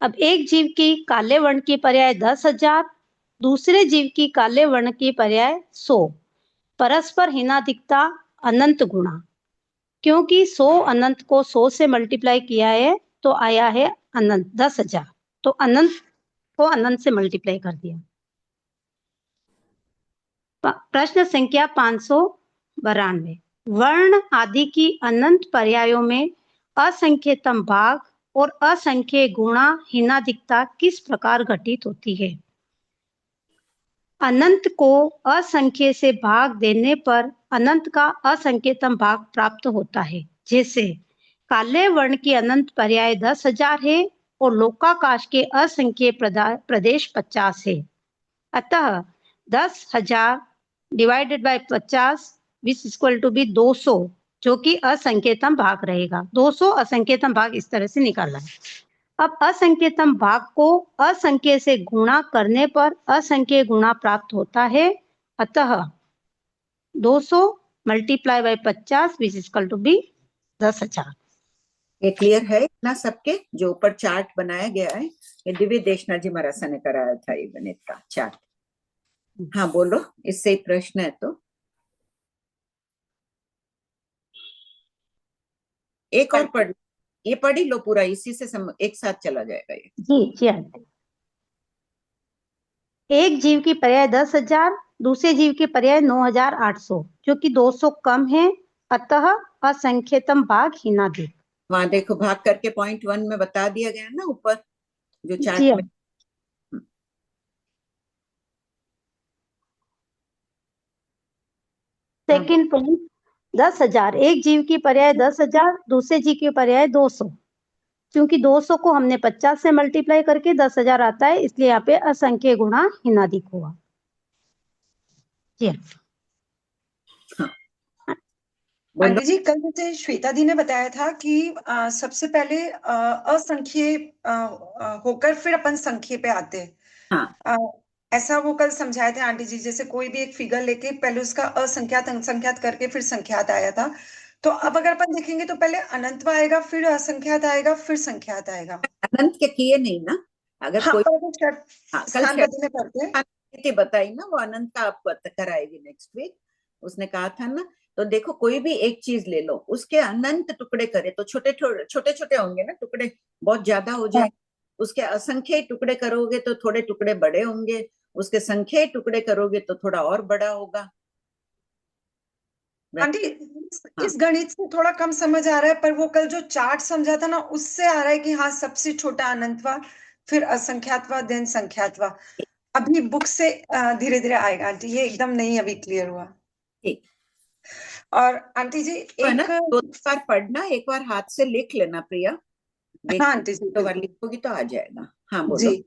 अब एक जीव की काले वर्ण की पर्याय 10,000, दूसरे जीव की काले वर्ण की पर्याय 100, परस्पर हीनाधिकता अनंत गुणा, क्योंकि 100 अनंत को 100 से मल्टीप्लाई किया है तो आया है अनंत 10,000, तो अनंत को अनंत से मल्टीप्लाई कर दिया। प्रश्न संख्या 592। वर्ण आदि की अनंत पर्यायों में असंख्यतम भाग और असंख्य गुणा हीनाधिकता किस प्रकार घटित होती है? अनंत को असंख्य से भाग देने पर अनंत का असंख्यतम भाग प्राप्त होता है। जैसे काले वर्ण की अनंत पर्याय 10,000 है और लोकाकाश के असंख्य प्रदेश 50 है। अतः 10,000 divided by 50 which equal to be 200, जो कि असंख्यतम भाग रहेगा। 200 असंख्यतम भाग इस तरह से निकाला है। अब असंख्यतम भाग को असंख्य से गुणा करने पर असंख्य गुणा प्राप्त होता है। अतः 200 multiply by 50 which is equal to be 10,000। ये क्लियर है ना सबके? जो ऊपर चार्ट बनाया गया है, ये दिव्य देशना जी महाराज ने कराया था, ये गणित का चार्ट। हाँ बोलो, इससे ही प्रश्न है तो एक और पढ़, ये पढ़ ही लो पूरा, इसी से एक साथ चला जाएगा ये। जी आंटी। एक जीव की पर्याय 10,000, दूसरे जीव की पर्याय 9,800, जो कि 200 कम है, अतः असंख्यतम भाग हीनाधिक। वहां देखो भाग करके पॉइंट 1 में बता दिया गया ना ऊपर जो जी चार्ट में। सेकंड पॉइंट 10,000, एक जीव की पर्याय 10,000, दूसरे जीव की पर्याय 200। क्योंकि 200 को हमने 50 से मल्टीप्लाई करके 10,000 आता है, इसलिए यहाँ पे असंख्य गुणा हीनाधिक हुआ। जी आंटी जी, कल जैसे श्वेता दी ने बताया था कि सबसे पहले असंख्य होकर फिर अपन संख्य पे आते हैं। हाँ। ऐसा वो कल समझाए थे आंटी जी, जैसे कोई भी एक फिगर लेके पहले उसका असंख्यात असंख्यात करके फिर संख्यात आया था। तो अब अगर अपन देखेंगे तो पहले अनंत आएगा, फिर असंख्यात आएगा, फिर संख्यात आएगा। अनंत के किए नहीं ना? अगर हाँ, कोई स्थान पति में पढ़ते हैं, बताई ना, वो अनंत का आपको कराएगी नेक्स्ट वीक। उसने कहा था ना, तो देखो कोई भी एक चीज ले लो, उसके अनंत टुकड़े करे तो छोटे छोटे होंगे ना टुकड़े, बहुत ज्यादा हो जाए। उसके असंख्य टुकड़े करोगे तो थोड़े टुकड़े बड़े होंगे, उसके संख्य टुकड़े करोगे तो थोड़ा और बड़ा होगा। आंटी इस गणित से थोड़ा कम समझ आ रहा है, पर वो कल जो चार्ट समझा था ना, उससे आ रहा है कि हाँ, सबसे छोटा अनंतवा, फिर असंख्यातवा, देन संख्यातवा। अभी बुक से धीरे धीरे आएगा आंटी, ये एकदम नहीं अभी क्लियर हुआ। ठीक। और आंटी जी एक दो बार पढ़ना, एक बार हाथ से लिख लेना प्रिया। हाँ आंटी जी, दो बार लिखोगी तो आ जाएगा। हाँ बोलो जी।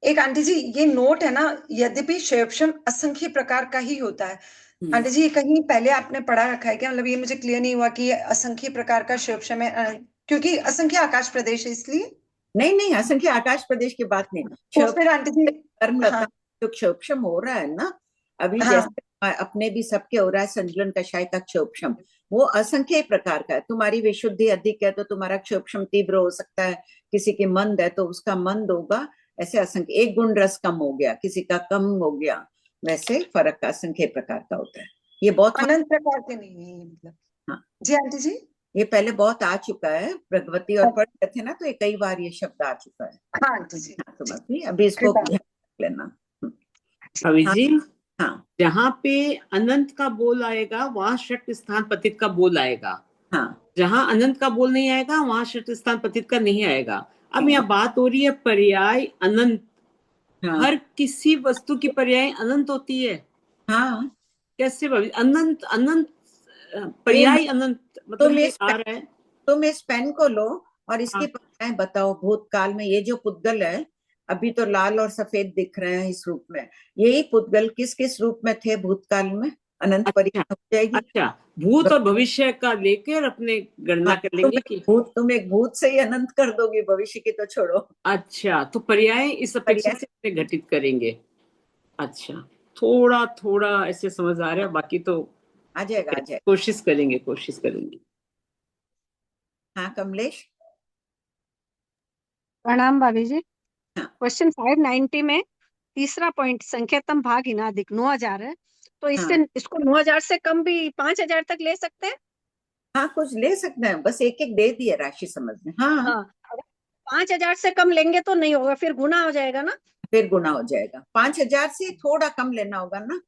एक आंटी जी ये नोट है ना, यद्यपि क्षयक्षम असंख्य प्रकार का ही होता है। आंटी जी कहीं पहले आपने पढ़ा रखा है क्या? मतलब ये मुझे क्लियर नहीं हुआ कि ये असंख्य प्रकार का क्षयक्षम है, क्योंकि असंख्य आकाश प्रदेश है इसलिए। नहीं, असंख्य आकाश प्रदेश की बात नहीं। तो फिर आंटी जी जो क्षोभक्षम हो रहा है ना अभी, हाँ, जैसे अपने भी सबके हो रहा है संजलन कषाय का क्षोभक्षम, वो असंख्य प्रकार का है। तुम्हारी विशुद्धि अधिक है तो तुम्हारा क्षोभक्षम तीव्र हो सकता है, किसी की मंद है तो उसका मंद होगा। ऐसे असंख्य, एक गुण रस कम हो गया, किसी का कम हो गया, वैसे फर्क का असंख्य प्रकार का होता है। ये बहुत अनंत प्रकार के नहीं है मतलब। हाँ जी आंटी जी, ये पहले बहुत आ चुका है, प्रगवती और पढ़ रहे थे ना, तो ये कई बार ये शब्द आ चुका है। हाँ आंटी जी, समझ अभी इसको ध्यान रख लेना। अभी जी हाँ, जहाँ पे अनंत का बोल आएगा वहां षट स्थान पतित का बोल आएगा। हाँ, जहाँ अनंत का बोल नहीं आएगा वहां षट स्थान पतित का नहीं आएगा। अब यहाँ बात हो रही है पर्याय अनंत। हाँ, हर किसी वस्तु की पर्याय अनंत होती है। हाँ, कैसे अनंत अनंत पर्याय अनंत मतलब ये आ रहा है। तुम इस पेन को लो और इसकी पर्याय बताओ। भूतकाल में ये जो पुद्गल है, अभी तो लाल और सफेद दिख रहे हैं इस रूप में, यही पुद्गल किस किस रूप में थे भूतकाल में? अनंत पर्याय हो जाएगी। अच्छा, भूत और भविष्य का लेकर अपने गणना कर लेंगे कि तुम एक भूत से ही अनंत कर दोगे, भविष्य की तो छोड़ो। अच्छा, तो पर्याय इस अपेक्षा से घटित करेंगे। अच्छा, थोड़ा थोड़ा ऐसे समझ आ रहा है, बाकी तो आ जाएगा। कोशिश करेंगे। हाँ कमलेश, प्रणाम भाभी जी। क्वेश्चन 590 में तीसरा पॉइंट संख्यातम भाग हीनाधिक 9,000 है, तो इससे इसको 9,000 से कम भी 5,000 तक ले सकते हैं। हाँ कुछ ले सकते हैं, बस एक एक दे दिए राशि समझ में। हाँ, अगर 5,000 से कम लेंगे तो नहीं होगा, फिर गुना हो जाएगा ना। फिर गुना हो जाएगा। 5,000 से थोड़ा कम लेना होगा ना,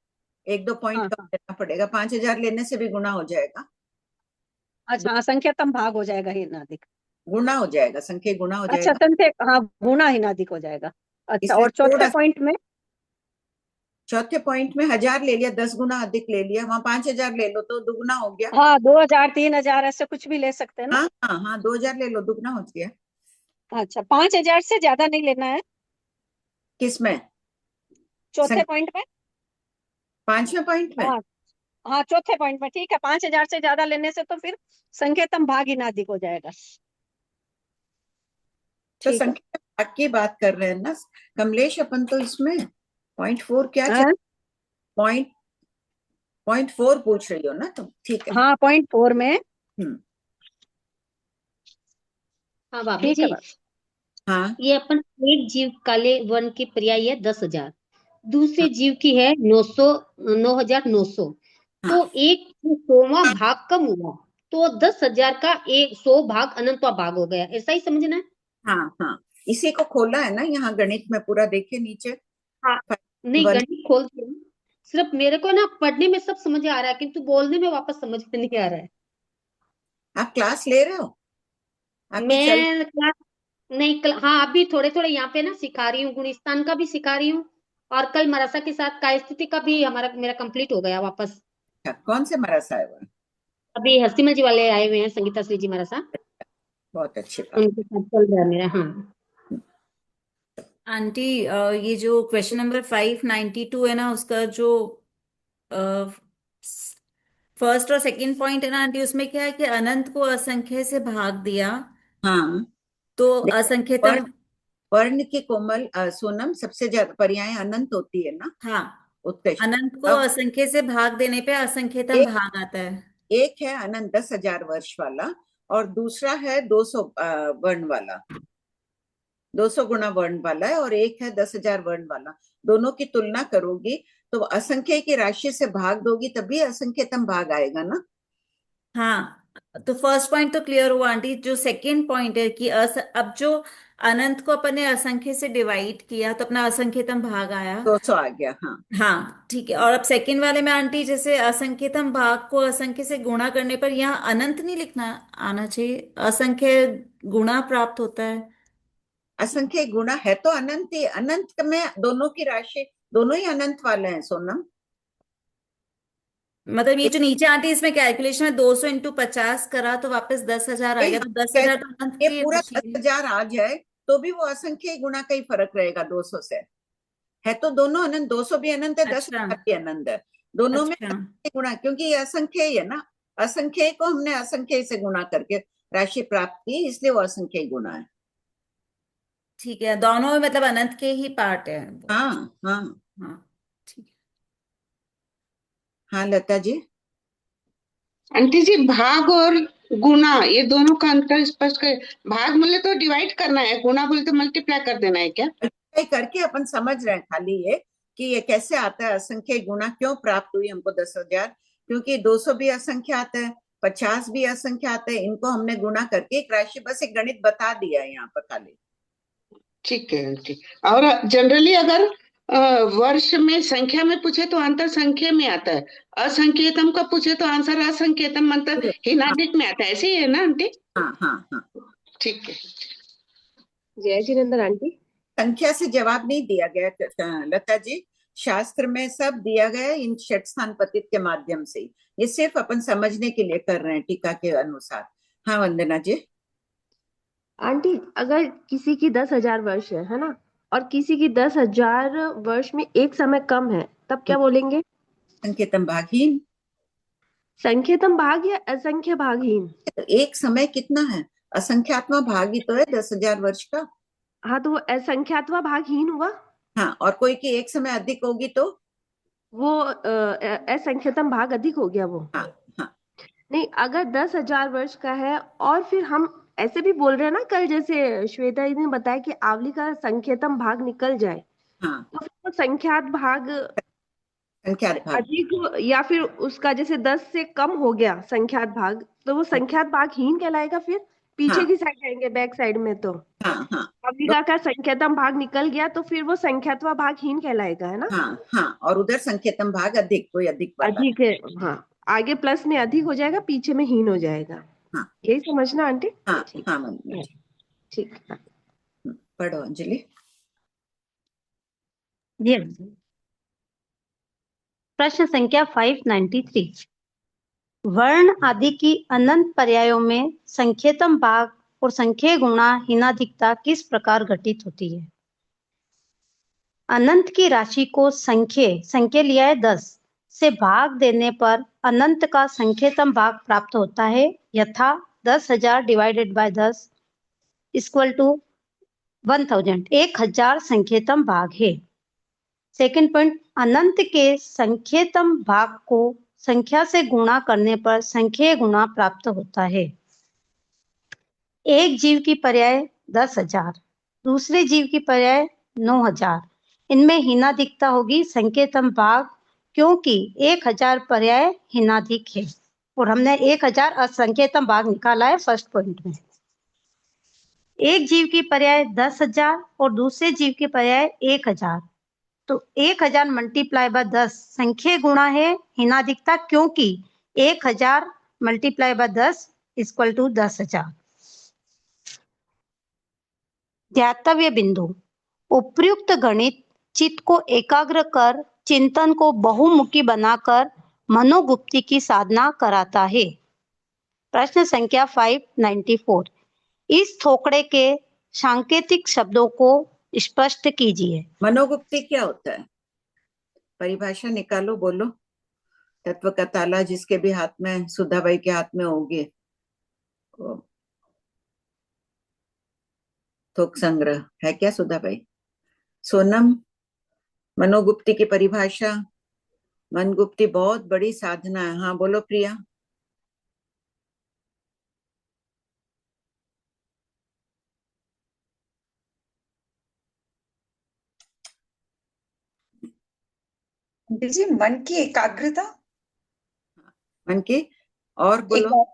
1-2 पॉइंट कम लेना पड़ेगा। 5,000 लेने से भी गुना हो जाएगा। अच्छा, असंख्यतम भाग हो जाएगा हीनाधिक, गुना हो जाएगा, संख्या गुना हो अच्छा जाएगा। संख्या, हाँ गुना हीनाधिक हो जाएगा। अच्छा, और चौथे पॉइंट में 1,000 ले लिया, 10 गुना अधिक ले लिया, वहां 5,000 ले लो तो दुगुना हो गया। हाँ 2,000 3,000 ऐसे कुछ भी ले सकते हैं ना। हाँ 2,000 ले लो, दुगुना हो गया। अच्छा, 5,000 से ज्यादा नहीं लेना है। किसमें? चौथे पॉइंट में, 5वें पॉइंट में। हाँ चौथे पॉइंट में ठीक है। 5,000 से ज्यादा लेने से तो फिर संख्यातम भाग हीनाधिक हो जाएगा। तो संख्या भाग की बात कर रहे हैं ना कमलेश अपन, तो इसमें 0.4 क्या 0.4 पूछ रही हो ना तुम? ठीक है। हाँ 0.4 में। हाँ भाभी ठीक है जी, बस। हाँ ये अपन एक जीव काले वर्ण की पर्याय है 10,000, दूसरे जीव की है 9,900। हाँ तो एक 100वां भाग कम हुआ, तो 10,000 का 100 भाग अनंतवा भाग हो गया, ऐसा ही समझना है? हाँ हाँ, इसी को खोला है ना यहाँ गणित में पूरा, देखिए नीचे। हाँ नहीं, वन गणित खोलते हैं, सिर्फ मेरे को ना पढ़ने में सब समझ आ रहा है, किंतु बोलने में वापस समझ में नहीं आ रहा है। आप क्लास ले रहे हो? आपकी चल मैं क्लास नहीं हाँ अभी थोड़े थोड़े यहाँ पे ना सिखा रही हूँ, गुणिस्तान का भी सिखा रही हूँ, और कल मरासा के साथ काय स्थिति का भी मेरा कंप्लीट हो गया वापस। कौन से मरासा है वो? अभी हस्तिमल जी वाले आए हुए हैं, संगीता श्री जी मरासा, बहुत अच्छी बात। उनके साथ चल रहा है मेरा। हाँ आंटी ये जो क्वेश्चन नंबर 592 है ना, उसका जो फर्स्ट और सेकंड पॉइंट है ना आंटी, उसमें क्या है कि अनंत को असंख्य से भाग दिया, हाँ तो देखो, असंख्यतम। वर्ण वर्ण की कोमल सोनम सबसे ज्यादा पर्याय अनंत होती है ना, हाँ, उत्कृष्ट। अनंत को अब असंख्य से भाग देने पे असंख्यतम एक भाग आता है। एक है अनंत 10,000 वर्ष वाला, और दूसरा है 200 वर्ण वाला, 200 गुना वर्ण वाला है, और एक है 10,000 वर्ण वाला। दोनों की तुलना करोगी तो असंख्य की राशि से भाग दोगी तभी असंख्यतम भाग आएगा ना। हाँ, तो फर्स्ट पॉइंट तो क्लियर हुआ आंटी। जो सेकंड पॉइंट है कि अब जो अनंत को अपन ने असंख्य से डिवाइड किया तो अपना असंख्यतम भाग आया। 200 आ गया। हाँ हाँ ठीक है। और अब सेकंड वाले में आंटी, जैसे असंख्यतम भाग को असंख्य से गुणा करने पर यहाँ अनंत नहीं लिखना आना चाहिए, असंख्य गुणा प्राप्त होता है। असंख्य गुणा है तो अनंत ही, अनंत में दोनों की राशि, दोनों ही अनंत वाले हैं सोनम। मतलब ये जो नीचे आंटी इसमें कैलकुलेशन में 200 इंटू 50 करा तो वापस 10,000 आ गया, तो 10,000 तो अनंत ये की पूरा राशि है। 10,000 आ जाए तो भी वो असंख्य गुणा का ही फर्क रहेगा 200 से। है तो दोनों अनंत, 200 भी अनंत है, अच्छा 10,000 भी अनंत है, दोनों में अच्छा असंख्य गुणा, क्योंकि ये असंख्य ही है ना। असंख्य को हमने असंख्य से गुणा करके राशि प्राप्त की, इसलिए वो असंख्य गुणा है। ठीक है, दोनों में मतलब अनंत के ही पार्ट है। हाँ हाँ हाँ ठीक है। हाँ लता जी। आंटी जी, भाग और गुना ये दोनों का अंतर स्पष्ट कर। भाग बोले तो डिवाइड करना है, गुना बोले तो मल्टीप्लाई कर देना है क्या? करके अपन समझ रहे हैं खाली ये कि ये कैसे आता है, असंख्य गुणा क्यों प्राप्त हुई हमको 10,000, क्योंकि 200 भी असंख्य आता है, 50 भी असंख्य आता है, इनको हमने गुणा करके एक राशि, बस एक गणित बता दिया है यहाँ पर खाली। ठीक है आंटी। और जनरली अगर वर्ष में संख्या में पूछे तो आंतर संख्या में आता है, असंख्यतम का पूछे तो आंसर असंख्यतम अंतर हिनादिक में आता है, ऐसे ही है ना आंटी? हाँ हाँ हाँ ठीक है। जय जिनेंद्र आंटी। संख्या से जवाब नहीं दिया गया लता जी, शास्त्र में सब दिया गया इन षट स्थान पतित के माध्यम से, ये सिर्फ अपन समझने के लिए कर रहे हैं टीका के अनुसार। हाँ वंदना जी। आंटी, अगर किसी की 10,000 वर्ष है ना, और किसी की 10,000 वर्ष में एक समय कम है, तब क्या बोलेंगे? संख्यतम भागहीन। संख्यतम भाग या असंख्य भागहीन? एक समय कितना है, असंख्यात्मक भाग ही तो है 10,000 वर्ष का। हाँ, तो वो असंख्यात्वा भागहीन हुआ। हाँ, और कोई की एक समय अधिक होगी तो वो असंख्यतम भाग अधिक हो गया वो। हाँ हाँ नहीं, अगर 10,000 वर्ष का है और फिर हम ऐसे भी बोल रहे हैं ना, कल जैसे श्वेता जी ने बताया कि आवली का संख्यतम भाग निकल जाए, हाँ, तो फिर वो संख्यात भाग संख्यात भाग अधिक, या फिर उसका जैसे 10 से कम हो गया संख्यात भाग, तो वो संख्यात भाग हीन कहलाएगा। फिर पीछे हाँ की साइड जाएंगे, बैक साइड में, तो हाँ हाँ अवलिका का संख्यातम भाग निकल गया तो फिर वो संख्यात्वा भाग हीन कहलाएगा, है ना? हाँ हाँ, और उधर संख्यतम भाग अधिक, कोई अधिक वाला। अधिक है, हाँ, आगे प्लस में अधिक हो जाएगा, पीछे में हीन हो जाएगा। हाँ यही समझना आंटी? हाँ ठीक हाँ वंदना जी। ठीक है। पढ़ो अंजलि। जी प्रश्न संख्या 593, वर्ण आदि की अनंत पर्यायों में संख्यतम भाग और संख्य गुणा हीनाधिकता किस प्रकार घटित होती है? अनंत की राशि को संख्य लिया है 10 से भाग देने पर अनंत का संख्यतम भाग प्राप्त होता है, यथा 10,000 डिवाइडेड बाय 10 इक्वल टू 1,000, 1,000 संख्यतम भाग है। सेकंड पॉइंट, अनंत के संख्यतम भाग को संख्या से गुणा करने पर संख्येय गुणा प्राप्त होता है। एक जीव की पर्याय 10,000, दूसरे जीव की पर्याय 9,000। इनमें हीनाधिकता होगी संख्येतम भाग, क्योंकि 1,000 पर्याय हीनाधिक है और हमने 1,000 असंख्येतम भाग निकाला है फर्स्ट पॉइंट में। एक जीव की पर्याय 10,000 और दूसरे जीव की पर्याय 1,000, तो 1,000 मल्टीप्लाई बाय 10 संख्येय गुणा है हीनाधिकता, क्योंकि 1,000 मल्टीप्लाई बाय 10 इक्वल टू 10,000। ध्यातव्य बिंदु, उपर्युक्त गणित चित्त को एकाग्र कर चिंतन को बहुमुखी बनाकर मनोगुप्ति की साधना कराता है। प्रश्न संख्या 594, इस थोकड़े के सांकेतिक शब्दों को स्पष्ट कीजिए। मनोगुप्ति क्या होता है? परिभाषा निकालो, बोलो। तत्व का ताला जिसके भी हाथ में, सुधाबाई के हाथ में होगी, थोक संग्रह है क्या सुधाबाई? सोनम, मनोगुप्ति की परिभाषा। मनगुप्ति बहुत बड़ी साधना है। हाँ बोलो प्रिया। जी, मन की एकाग्रता। मन की, और बोलो,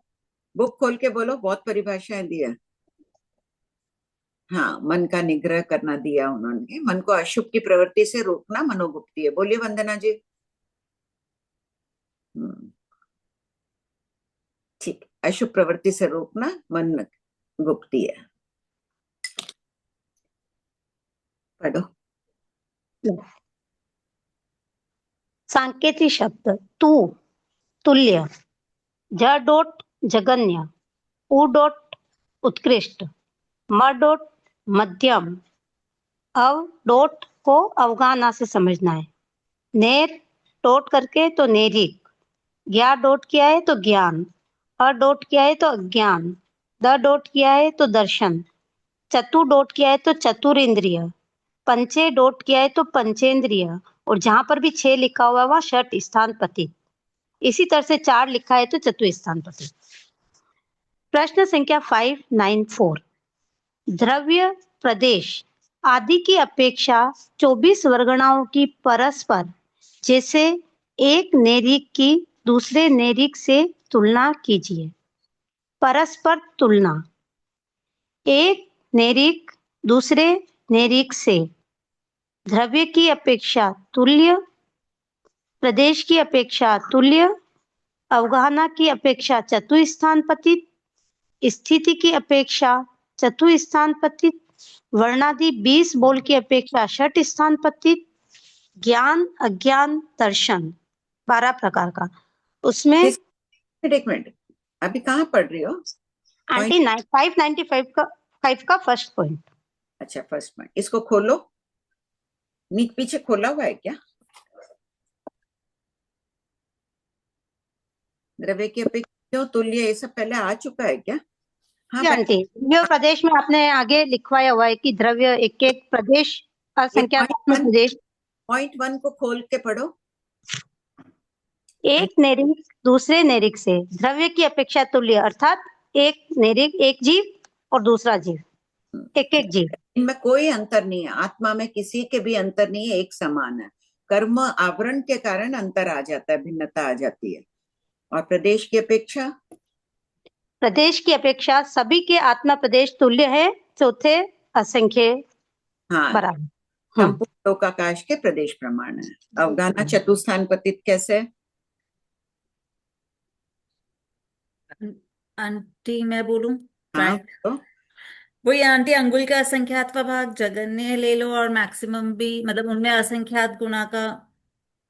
बुक खोल के बोलो, बहुत परिभाषाएं दी है। हाँ, मन का निग्रह करना दिया उन्होंने। मन को अशुभ की प्रवृत्ति से रोकना मनोगुप्ति है। बोलिए वंदना जी। ठीक, अशुभ प्रवृत्ति से रोकना मन गुप्ति है। पढ़ो। सांकेतिक शब्द, तू तुल्य, ज डॉट जगन्य, उ डॉट उत्कृष्ट, म डॉट मध्यम, अव डॉट को अवगाहना से समझना है। नेर डॉट करके तो नेरिक, ज्ञा डॉट किया है तो ज्ञान, अ डॉट किया है तो अज्ञान, द डॉट किया है तो दर्शन, चतु डॉट किया है तो चतुर इंद्रिय, पंचे डॉट किया है तो पंचेंद्रिय, और जहां पर भी 6 लिखा हुआ है वहां षट स्थान पतित। इसी तरह से 4 लिखा है तो चतुस्थान पतित। प्रश्न संख्या 594, द्रव्य, प्रदेश आदि की अपेक्षा 24 वर्गणाओं की परस्पर, जैसे एक नेरिक की दूसरे नेरिक से तुलना कीजिए। परस्पर तुलना, एक नेरिक दूसरे नेरिक से, द्रव्य की अपेक्षा तुल्य, प्रदेश की अपेक्षा तुल्य, अवगाहना की अपेक्षा चतुस्थान पतित, स्थिति की अपेक्षा चतुस्थान पतित, वर्णादि 20 बोल की अपेक्षा षट स्थान पतित, ज्ञान, अज्ञान, दर्शन 12 प्रकार का। उसमें एक मिनट, अभी कहाँ पढ़ रही हो आंटी? 595 का फर्स्ट पॉइंट। अच्छा, फर्स्ट पॉइंट। इसको खोलो, पीछे खोला हुआ है क्या? द्रव्य की अपेक्षा तुल्य, ये सब पहले आ चुका है क्या? हाँ आंटी, ये प्रदेश में आपने आगे लिखवाया हुआ है कि द्रव्य एक एक प्रदेश असंख्यात प्रदेश। पॉइंट 1 को खोल के पढ़ो। एक नेरिक दूसरे नेरिक से, द्रव्य की अपेक्षा तुल्य, अर्थात एक नेरिक एक जीव और दूसरा जीव, एक एक जीव। इनमें कोई अंतर नहीं है, आत्मा में किसी के भी अंतर नहीं है, एक समान है। कर्म आवरण के कारण अंतर आ जाता है, भिन्नता आ जाती है। और प्रदेश की अपेक्षा, प्रदेश की अपेक्षा सभी के आत्मा प्रदेश तुल्य है, चौथे असंख्य बराबर। संपूर्ण लोकाकाश के प्रदेश प्रमाण है। अवगाहना चतुस्थान पतित कैसे? आंटी मैं बोलूं? हाँ, तो वही आंटी, अंगुल का असंख्यात भाग जगन्य ले लो और मैक्सिमम भी, मतलब उनमें असंख्यात गुणा का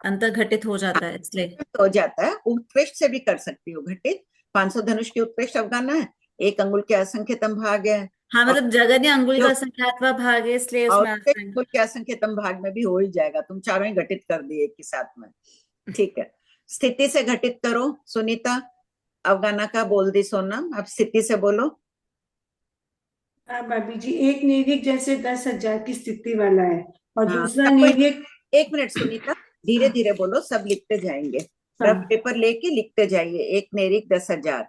अंतर घटित हो जाता है, इसलिए हो जाता है। उत्कृष्ट से भी कर सकती हो घटित। 500 धनुष की उत्कृष्ट अवगाहना है, 1 अंगुल के असंख्यतम भाग है। हाँ, मतलब जगन्य अंगुल का असंख्यात भाग है, इसलिए उसमें अंगुल के असंख्यतम भाग में भी हो ही जाएगा। तुम चारों ही घटित कर दिए एक ही साथ में, ठीक है। स्थिति से घटित करो सुनीता। अवगाहना का बोल दी सोनम, अब स्थिति से बोलो। हाँ भाभी जी, एक नेरिक जैसे 10,000 की स्थिति वाला है और दूसरा नेरिक। 1 मिनट सुनीता, धीरे धीरे बोलो, सब लिखते जाएंगे। रफ पेपर लेके लिखते जाइए, एक नेरिक 10,000।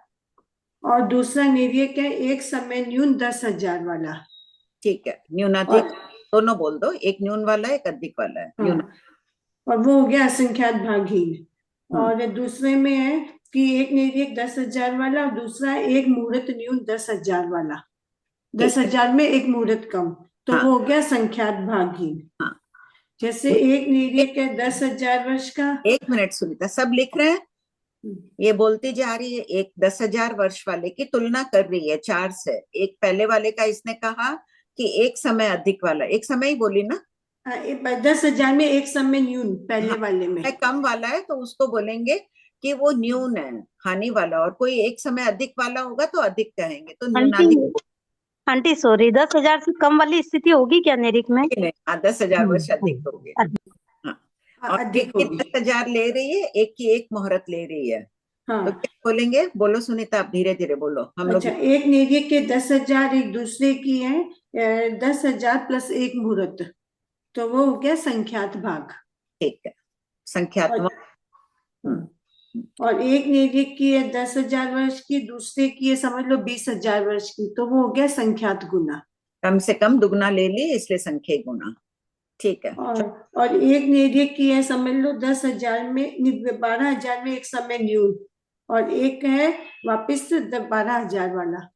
और दूसरा निर्यक है एक समय न्यून 10,000 वाला। ठीक है, न्यूनाधिक दोनों बोल दो, एक न्यून वाला है एक अधिक वाला है। न्यून और वो हो गया असंख्यात भागहीन। और दूसरे में है कि एक निर्यक 10,000 वाला और दूसरा एक मुहूर्त न्यून 10,000 वाला, 10,000 में एक मुहूर्त कम, तो वो हो गया संख्यात भागहीन। जैसे एक निर्यक है 10,000 वर्ष का। एक मिनट सुनीता, सब लिख रहे हैं? ये बोलती जा रही है, एक 10,000 वर्ष वाले की तुलना कर रही है 4 से। एक पहले वाले का इसने कहा कि एक समय अधिक वाला, एक समय ही बोली ना? 10,000 में एक समय न्यून पहले वाले में कम वाला है, तो उसको बोलेंगे कि वो न्यून है, हानि वाला। और कोई एक समय अधिक वाला होगा तो अधिक कहेंगे, तो न्यूनाधिक। आंटी सॉरी, 10,000 से कम वाली स्थिति होगी क्या नेरिक में? 10,000 वर्ष अधिक हो गए। और एक की 10,000 ले रही है, एक की एक मुहूर्त ले रही है। तो क्या बोलेंगे? बोलो सुनीता, आप धीरे धीरे बोलो। हम लोग एक निर्यक के 10,000 एक दूसरे की है 10,000 प्लस एक मुहूर्त, तो वो हो गया संख्यात भाग। ठीक है, संख्यात। और एक निर्यक की है 10,000 वर्ष की, दूसरे की है समझ लो 20,000 वर्ष की, तो वो हो गया संख्यात गुना। कम से कम दुगना ले ली, इसलिए संख्या गुना। ठीक है। और एक निर्यक की है समझ लो 10,000 में 12,000 में एक समय न्यून, और एक है वापिस 12,000 वाला,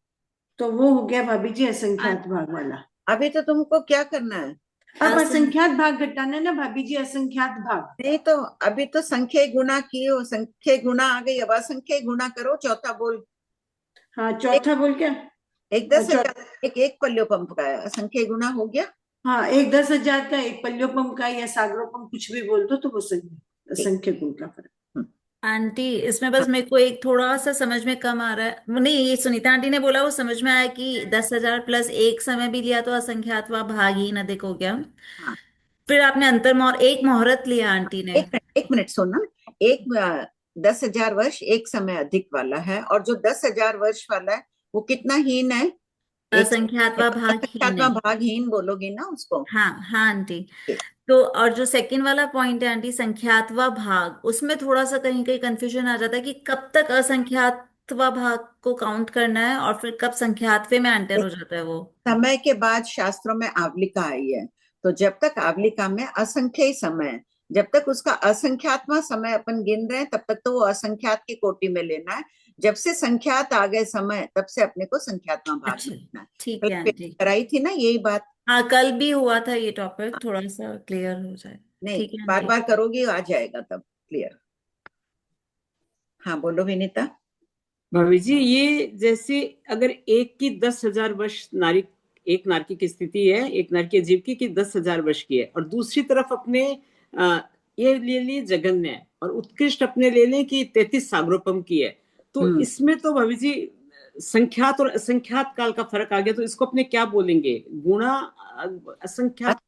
तो वो हो गया भाभी जी असंख्यात भाग वाला। अभी तो तुमको क्या करना है? अब असंख्यात भाग घटाना है ना भाभी जी, असंख्यात भाग। नहीं तो अभी तो संख्या गुना की हो, संख्या गुना आ गई, अब असंख्या गुना करो। चौथा बोल। हाँ, चौथा बोल क्या? एक 10,000 एक पल्योपंप का असंख्या गुना हो गया। हाँ, एक 10,000 का एक पल्योपंप का या सागरोपंप कुछ भी बोल दो, तो वो संख्या गुण का फर्क। आंटी इसमें बस मेरे को एक थोड़ा सा समझ में कम आ रहा है। नहीं, ये सुनीता आंटी ने बोला वो समझ में आया कि 10,000 प्लस एक समय भी लिया तो असंख्यात व भागहीन अधिक हो गया। फिर आपने एक मुहूर्त लिया आंटी ने। एक मिनट सुनना। एक 10,000 वर्ष एक समय अधिक वाला है, और जो 10,000 वर्ष वाला है वो कितना हीन है? असंख्यात व भागहीन बोलोगी ना उसको? हाँ हाँ आंटी। तो और जो सेकंड वाला पॉइंट है आंटी संख्यात व भाग, उसमें थोड़ा सा कहीं कहीं कंफ्यूजन आ जाता है कि कब तक असंख्यात व भाग को काउंट करना है और फिर कब संख्यातवे में एंटर हो जाता है। वो समय के बाद शास्त्रों में आवलिका आई है, तो जब तक आवलिका में असंख्य समय, जब तक उसका असंख्यात्मा समय अपन गिन रहे हैं, तब तक तो वो असंख्यात की कोटि में लेना है। जब से संख्यात आ गए समय, तब से अपने को संख्यात्मा भाग लेना है। ठीक है आंटी, कराई थी ना यही बात? हाँ, कल भी हुआ था ये टॉपिक, थोड़ा सा क्लियर हो जाए। नहीं, बार बार करोगी आ जाएगा तब क्लियर। हाँ बोलो विनीता। भाभी जी, ये जैसे अगर एक की 10,000 वर्ष नारी, एक नारकी की स्थिति है, एक नारकीय जीव की 10,000 वर्ष की है, और दूसरी तरफ अपने ये ले लिए जगन्य है, और उत्कृष्ट अपने ले लें कि 33 सागरोपम की है, तो इसमें तो भाभी जी संख्यात और असंख्यात काल का फर्क आ गया। तो इसको अपने क्या बोलेंगे? गुणा असंख्यात?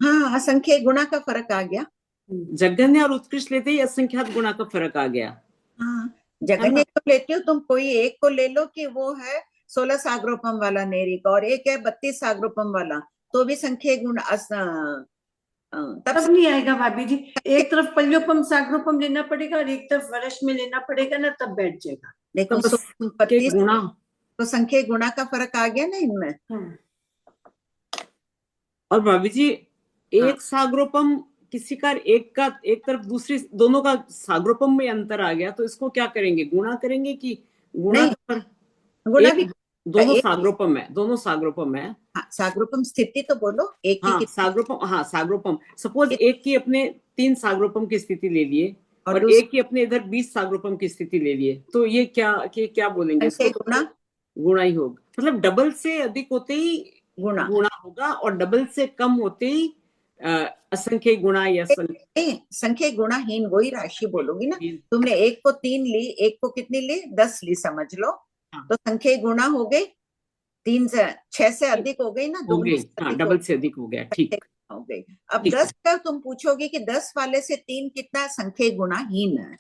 हाँ, असंख्य गुणा का फर्क आ गया। जगन्य और उत्कृष्ट लेते ही असंख्यात गुणा का फर्क आ गया। हाँ, जगन्य तो लेते हो तुम, कोई एक को ले लो कि वो है 16 सागरोपम वाला नेरिक, और एक है 32 सागरोपम वाला, तो भी संख्या गुण तब नहीं आएगा भाभी जी। एक तरफ पल्योपम सागरोपम लेना पड़ेगा और एक तरफ वर्ष में लेना पड़ेगा ना, तब बैठ जाएगा। देखो तो 32 तो संख्या गुणा का फर्क आ गया ना इनमें। और भाभी जी एक सागरोपम किसी का एक तरफ दूसरी, दोनों का सागरोपम में अंतर आ गया, तो इसको क्या करेंगे? गुणा करेंगे कि गुणा? गुणा भी दोनों सागरोपम है, दोनों सागरोपम है। हाँ, सागरोपम स्थिति तो बोलो एक की सागरोपम। हाँ, सागरोपम। सपोज एक की अपने 3 सागरोपम की स्थिति ले लिए और एक की अपने इधर 20 सागरोपम की स्थिति ले लिए, तो ये क्या बोलेंगे? इसको गुणा ही होगा। मतलब डबल से अधिक होते ही गुणा होगा, और डबल से कम होते ही असंख्य गुणा या संख्या गुणाहीन वही राशि बोलोगी ना। तुमने एक को 3 ली, एक को कितनी ली? 10 ली समझ लो। तो संख्या गुणा हो गई, 3 से 6 से अधिक हो गई ना, डबल से अधिक हो गया। ठीक हो गई। अब 10 का तुम पूछोगे कि 10 वाले से 3 कितना? संख्या गुणाहीन है।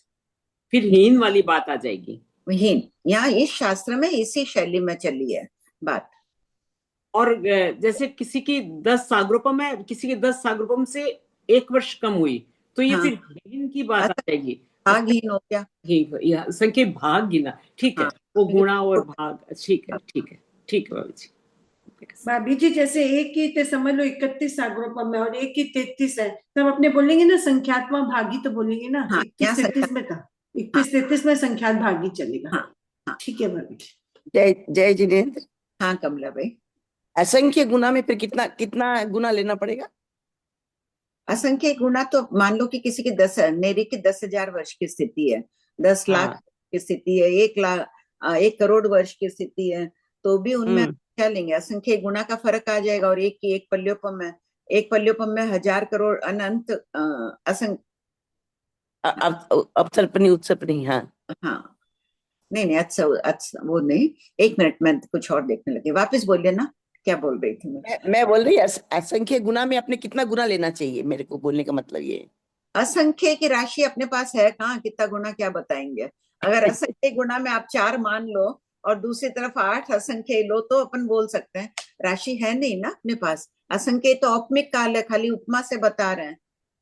फिर हीन वाली बात आ जाएगी। हीन यहाँ इस शास्त्र में इसी शैली में चली है बात। और जैसे किसी की 10 सागरोपम है, किसी की 10 सागरोपम से 1 वर्ष कम हुई, तो ये फिर हीन की बात आ जाएगी। भागहीन हो गया। ठीक है, या संख्या भाग गिना, ठीक है, हाँ। वो गुणा और भाग, ठीक है ठीक है ठीक है भाभी जी। भाभी जी जैसे एक की ते समझ लो 31 आग्रोपम में और एक की 33 है, तब अपने बोलेंगे ना संख्यात्मक भागी, तो बोलेंगे ना हाँ, 21-33 में था, 21-33 में संख्यात भागी चलेगा। हाँ। ठीक है भाभी जी। जय जिनेन्द्र। हाँ कमला भाई। असंख्य गुना में फिर कितना कितना गुना लेना पड़ेगा? असंख्य गुना तो मान लो कि किसी की मेरी की 10,000 वर्ष की स्थिति है, 10 लाख की स्थिति है, 1 करोड़ वर्ष की स्थिति है, तो भी उनमें क्या लेंगे? असंख्य गुना का फर्क आ जाएगा। और एक की एक पल्योपम है, एक पल्योपम में 1000 करोड़ अनंत असंख्य अपसर्पणी उत्सर्पणी। हाँ हाँ नहीं अच्छा वो नहीं, 1 मिनट में कुछ और देखने लगे, वापस बोलिए ना, क्या बोल रही थी? मैं बोल रही असंख्य गुना में अपने कितना गुना लेना चाहिए, मेरे को बोलने का मतलब ये। असंख्य की राशि अपने पास है कहाँ, कितना गुना क्या बताएंगे? अगर असंख्य गुना में आप 4 मान लो और दूसरी तरफ 8 असंख्य लो तो अपन बोल सकते हैं, राशि है नहीं ना अपने पास। असंख्य तो औपमिक काल है, खाली उपमा से बता रहे हैं।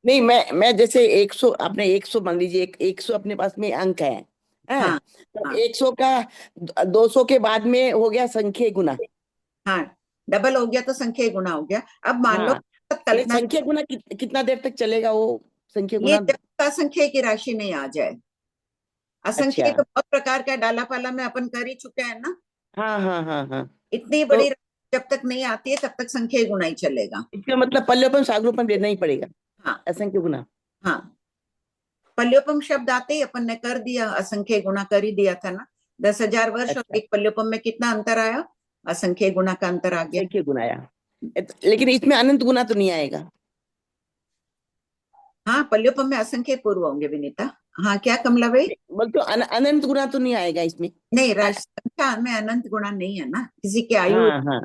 नहीं, मैं जैसे 100 आपने 100 मान लीजिए, 100 अपने पास में अंक है, हाँ, तो 100 का 200 के बाद में हो गया संख्य गुना। हाँ डबल हो गया तो संख्या गुना हो गया। अब मान लो कल्पना, संख्या गुना कितना देर तक चलेगा वो संख्या ये गुना? जब तक असंख्य की राशि नहीं आ जाए। असंख्य अच्छा। तो बहुत प्रकार का डाला पाला में अपन कर ही चुके हैं ना। हाँ हाँ हाँ हाँ। इतनी बड़ी राशि जब तक नहीं आती है तब तक संख्या गुना ही चलेगा। इसका मतलब पल्योपम सागरोपम देना ही पड़ेगा। हाँ असंख्य गुना। हाँ, पल्योपम शब्द आते ही अपन ने कर दिया, असंख्य गुना कर ही दिया था ना। 10,000 वर्ष और एक पल्योपम में कितना अंतर आया? असंख्य गुना का अंतर आ गया। असंख्य गुना आया, लेकिन इसमें अनंत गुना तो नहीं आएगा। हाँ पल्योपम में असंख्य पूर्व होंगे विनीता। हाँ क्या कमला भाई? बोल तो अनंत गुना तो नहीं आएगा इसमें? नहीं, राशि संख्या में अनंत गुना नहीं है ना, किसी की आयु। हाँ हाँ।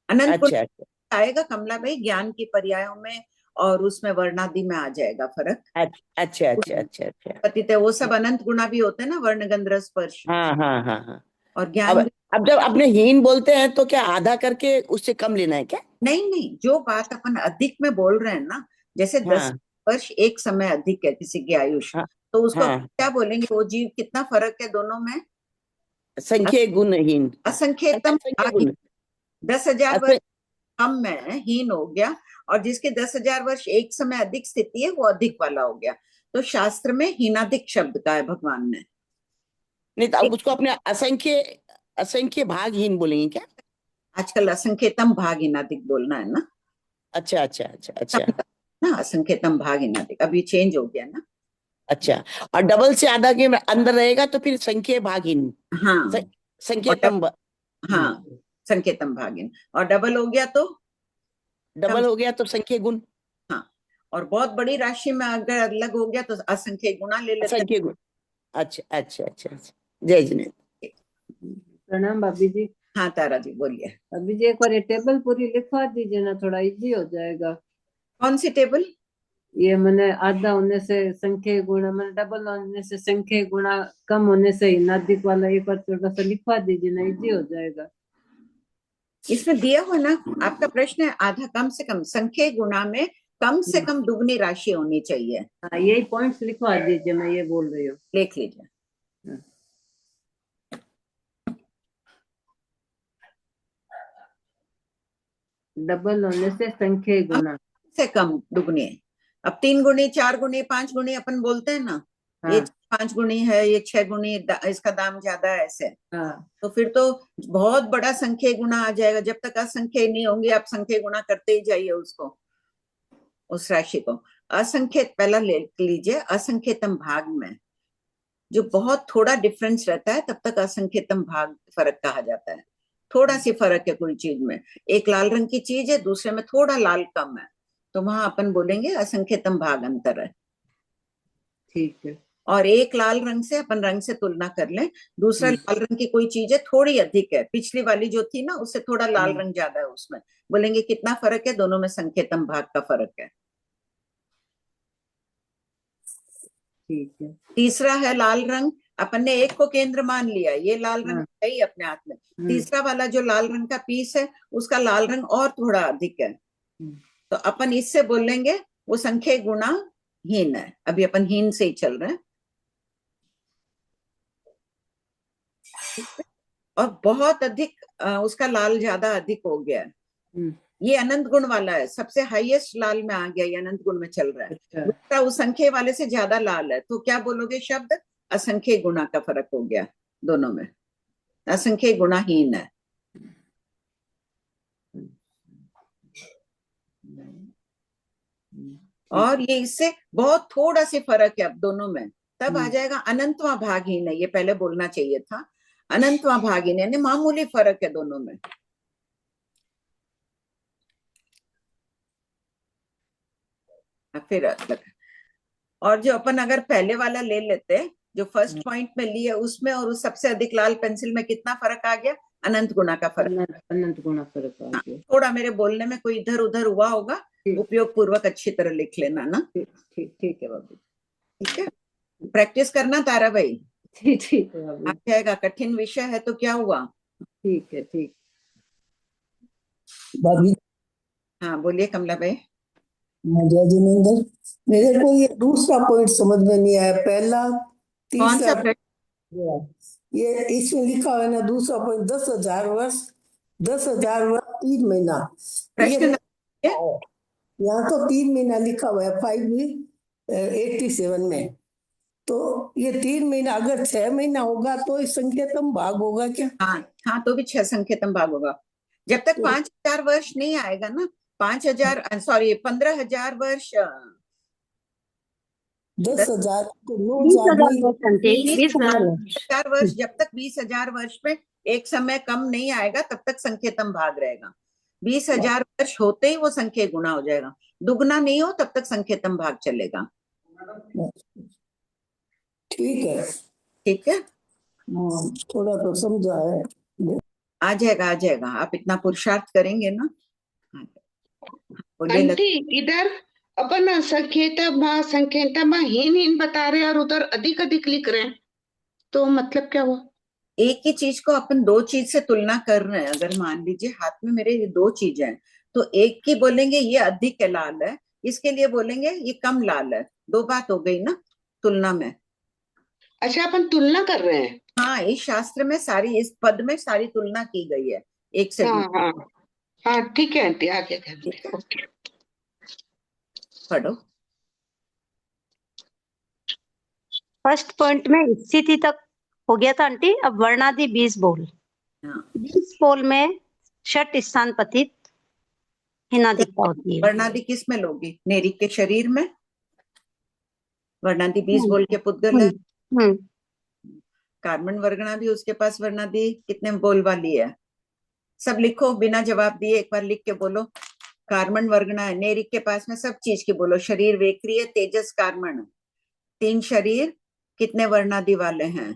अनंत गुना अच्छा आएगा कमला भाई ज्ञान की पर्यायों में और उसमें वर्णादि में आ जाएगा फर्क। अच्छा अच्छा अच्छा अच्छा। पतित है वो सब अनंत गुना भी होते हैं ना, वर्ण गंध रस स्पर्श। हाँ हाँ हाँ हाँ। और ज्ञान अब जब अपने हीन बोलते हैं तो क्या आधा करके उससे कम लेना है क्या? नहीं नहीं, जो बात अपन अधिक में बोल रहे हैं ना, जैसे 10 वर्ष एक समय अधिक है किसी की आयुष, तो उसको क्या बोलेंगे? वो जीव कितना फर्क है दोनों में? संख्या गुणहीन, असंख्यतम 10,000 वर्ष कम में हीन हो गया, और जिसके 10,000 वर्ष एक समय अधिक स्थिति है वो अधिक वाला हो गया। तो शास्त्र में हीनाधिक शब्द का है भगवान ने। नहीं तो अब उसको अपने असंख्य भागहीन बोलेंगे क्या? आजकल असंख्यतम भाग हीनाधिक बोलना है ना। अच्छा अच्छा अच्छा अच्छा ना, असंख्यतम भाग हीनाधिक अभी चेंज हो गया ना। अच्छा, और डबल से आधा के अंदर रहेगा तो फिर संख्या भागहीन। हाँ संख्यातम। हाँ संख्यातम भागहीन, और डबल हो गया तो डबल हो गया तो संख्या गुण। हाँ, और बहुत बड़ी राशि में अगर अलग हो गया तो असंख्य गुना ले लेते संख्या गुण। अच्छा अच्छा अच्छा अच्छा। जय जिनेन्द्र। प्रणाम भाभी जी। हाँ तारा जी बोलिए। भाभी जी एक बार ये टेबल पूरी लिखवा दीजिए ना, थोड़ा इजी हो जाएगा। कौन सी टेबल? ये मैंने आधा होने से संख्या गुणा, मैंने डबल होने से संख्या गुणा, कम होने से हीनाधिक वाला, एक बार थोड़ा सा लिखवा दीजिए ना, इजी हो जाएगा। इसमें दिया हुआ ना आपका प्रश्न है, आधा कम से कम संख्या गुणा में कम से कम दुगनी राशि होनी चाहिए। हाँ यही पॉइंट्स लिखवा दीजिए, मैं ये बोल रही हूँ। लिख लीजिए। डबल होने से संख्या गुणा से कम दुगनी। अब 3 गुणी 4 गुणी 5 गुणी अपन बोलते हैं ना। ये 5 गुणी है, ये 6 गुणी, इसका दाम ज्यादा है ऐसे। तो फिर तो बहुत बड़ा संख्या गुणा आ जाएगा। जब तक असंख्य नहीं होंगे आप संख्या गुणा करते ही जाइए उसको, उस राशि को। असंख्य पहला ले लीजिए। असंख्यतम भाग में जो बहुत थोड़ा डिफरेंस रहता है तब तक असंख्यतम भाग फर्क कहा जाता है। थोड़ा सी फर्क है कोई चीज में, एक लाल रंग की चीज है दूसरे में थोड़ा लाल कम है, तो वहां अपन बोलेंगे असंख्यतम भाग अंतर है। ठीक है। और एक लाल रंग से अपन रंग से तुलना कर लें, दूसरा लाल रंग की कोई चीज है थोड़ी अधिक है, पिछली वाली जो थी ना उससे थोड़ा लाल रंग ज्यादा है, उसमें बोलेंगे कितना फर्क है? दोनों में संख्यतम भाग का फर्क है। ठीक है। तीसरा है लाल रंग, अपन ने एक को केंद्र मान लिया, ये लाल रंग है ही अपने हाथ में। तीसरा वाला जो लाल रंग का पीस है उसका लाल रंग और थोड़ा अधिक है, तो अपन इससे बोलेंगे वो संख्या गुणा हीन है। अभी अपन हीन से ही चल रहे हैं। और बहुत अधिक उसका लाल ज्यादा अधिक हो गया है। ये अनंत गुण वाला है, सबसे हाईएस्ट लाल में आ गया, ये अनंत गुण में चल रहा है। दूसरा असंख्य वाले से ज्यादा लाल है, तो क्या बोलोगे शब्द? असंख्य गुणा का फर्क हो गया दोनों में, असंख्य गुणाहीन है। और ये इससे बहुत थोड़ा सा फर्क है अब दोनों में, तब आ जाएगा अनंतवा भागहीन है। ये पहले बोलना चाहिए था, अनंतवा भागहीन, यानी मामूली फर्क है दोनों में। फिर और जो अपन अगर पहले वाला ले लेते, जो फर्स्ट पॉइंट में लिए, उसमें और उस सबसे अधिक लाल पेंसिल में कितना फर्क आ गया? अनंत गुना का फर्क, अनंत गुना फर्क आ गया। थोड़ा मेरे बोलने में कोई इधर उधर हुआ होगा, उपयोग पूर्वक अच्छी तरह लिख लेना ना। ठीक है बाबू, ठीक है, प्रैक्टिस करना तारा भाई। ठीक है बाबू, आ जाएगा, कठिन विषय है तो क्या हुआ। ठीक है, ठीक। भाभी, हाँ बोलिए कमला भाई। जय जिनेंद्र, मेरे को ये दूसरा पॉइंट समझ में नहीं आया, पहला कौन सा तीसरा। ये इसमें लिखा हुआ है ना, दूसरा पॉइंट 10,000 वर्ष, 10,000 वर्ष 3 महीना। प्रश्न यहाँ तो 3 महीना लिखा हुआ है 587 में, तो ये 3 महीना अगर 6 महीना होगा तो इस संख्यातम भाग होगा क्या? हाँ तो भी 6 संख्यातम भाग होगा। जब तक 5,000 वर्ष नहीं आएगा ना, 15,000 वर्ष, 10,000 तो 20,000 वर्ष, जब तक 20,000 वर्ष में एक समय कम नहीं आएगा तब तक संख्यातम भाग रहेगा। 20,000 वर्ष होते ही वो संख्या गुणा हो जाएगा, दुगना नहीं हो तब तक संख्यातम भाग चलेगा। ठीक है, ठीक है, थोड़ा तो समझा है। आ जाएगा, आ जाएगा, आप इतना पुरुषार्थ करेंगे ना। आंटी इधर अपन संख्यातम हीन बता रहे हैं और उधर अधिक अधिक लिख रहे हैं, तो मतलब क्या हुआ? एक ही चीज को अपन दो चीज से तुलना कर रहे हैं। अगर मान लीजिए हाथ में मेरे ये 2 चीजें हैं, तो एक की बोलेंगे ये अधिक लाल है, इसके लिए बोलेंगे ये कम लाल है। 2 बात हो गई ना तुलना में। अच्छा, अपन तुलना कर रहे हैं। हाँ, इस शास्त्र में सारी, इस पद में सारी तुलना की गई है एक से। हाँ ठीक है आंटी, आगे पढ़ो। फर्स्ट पॉइंट में स्थिति तक हो गया था आंटी। अब वर्णादि 20 बोल, 20 बोल में षट स्थान पतित हिनादिकता होती है। वर्णादि किस में लोगी? नेरिक के शरीर में वर्णादि 20 बोल के पुद्गल है। कार्बन वर्गणा भी उसके पास वर्णादि कितने बोल वाली है? सब लिखो बिना जवाब दिए, एक बार लिख के बोलो। कार्बन वर्गणा है, नेरिक के पास में सब चीज की बोलो। शरीर वेक्रिय, तेजस, कार्बन, 3 शरीर कितने वर्णादि वाले हैं?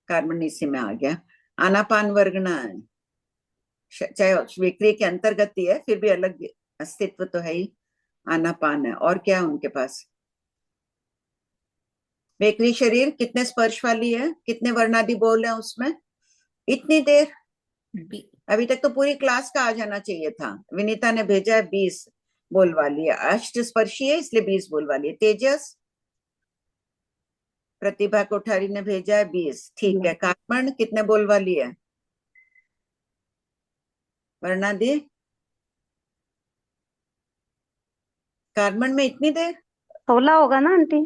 कार्बन इसी में आ गया। आनापान वर्गणा है, चाहे विक्रिय के अंतर्गत ही है, फिर भी अलग अस्तित्व तो है ही, आनापान है। और क्या है उनके पास? विक्रिय शरीर कितने स्पर्श वाली है? कितने वर्णादि बोल है उसमें? इतनी देर, अभी तक तो पूरी क्लास का आ जाना चाहिए था। विनीता ने भेजा है 20 बोल वाली है, अष्ट स्पर्शी है इसलिए 20 बोल वाली है। तेजस, प्रतिभा कोठारी ने भेजा है 20, ठीक है। कार्बन कितने बोल वाली है? वर्णादि कार्बन में इतनी देर 16 होगा ना आंटी?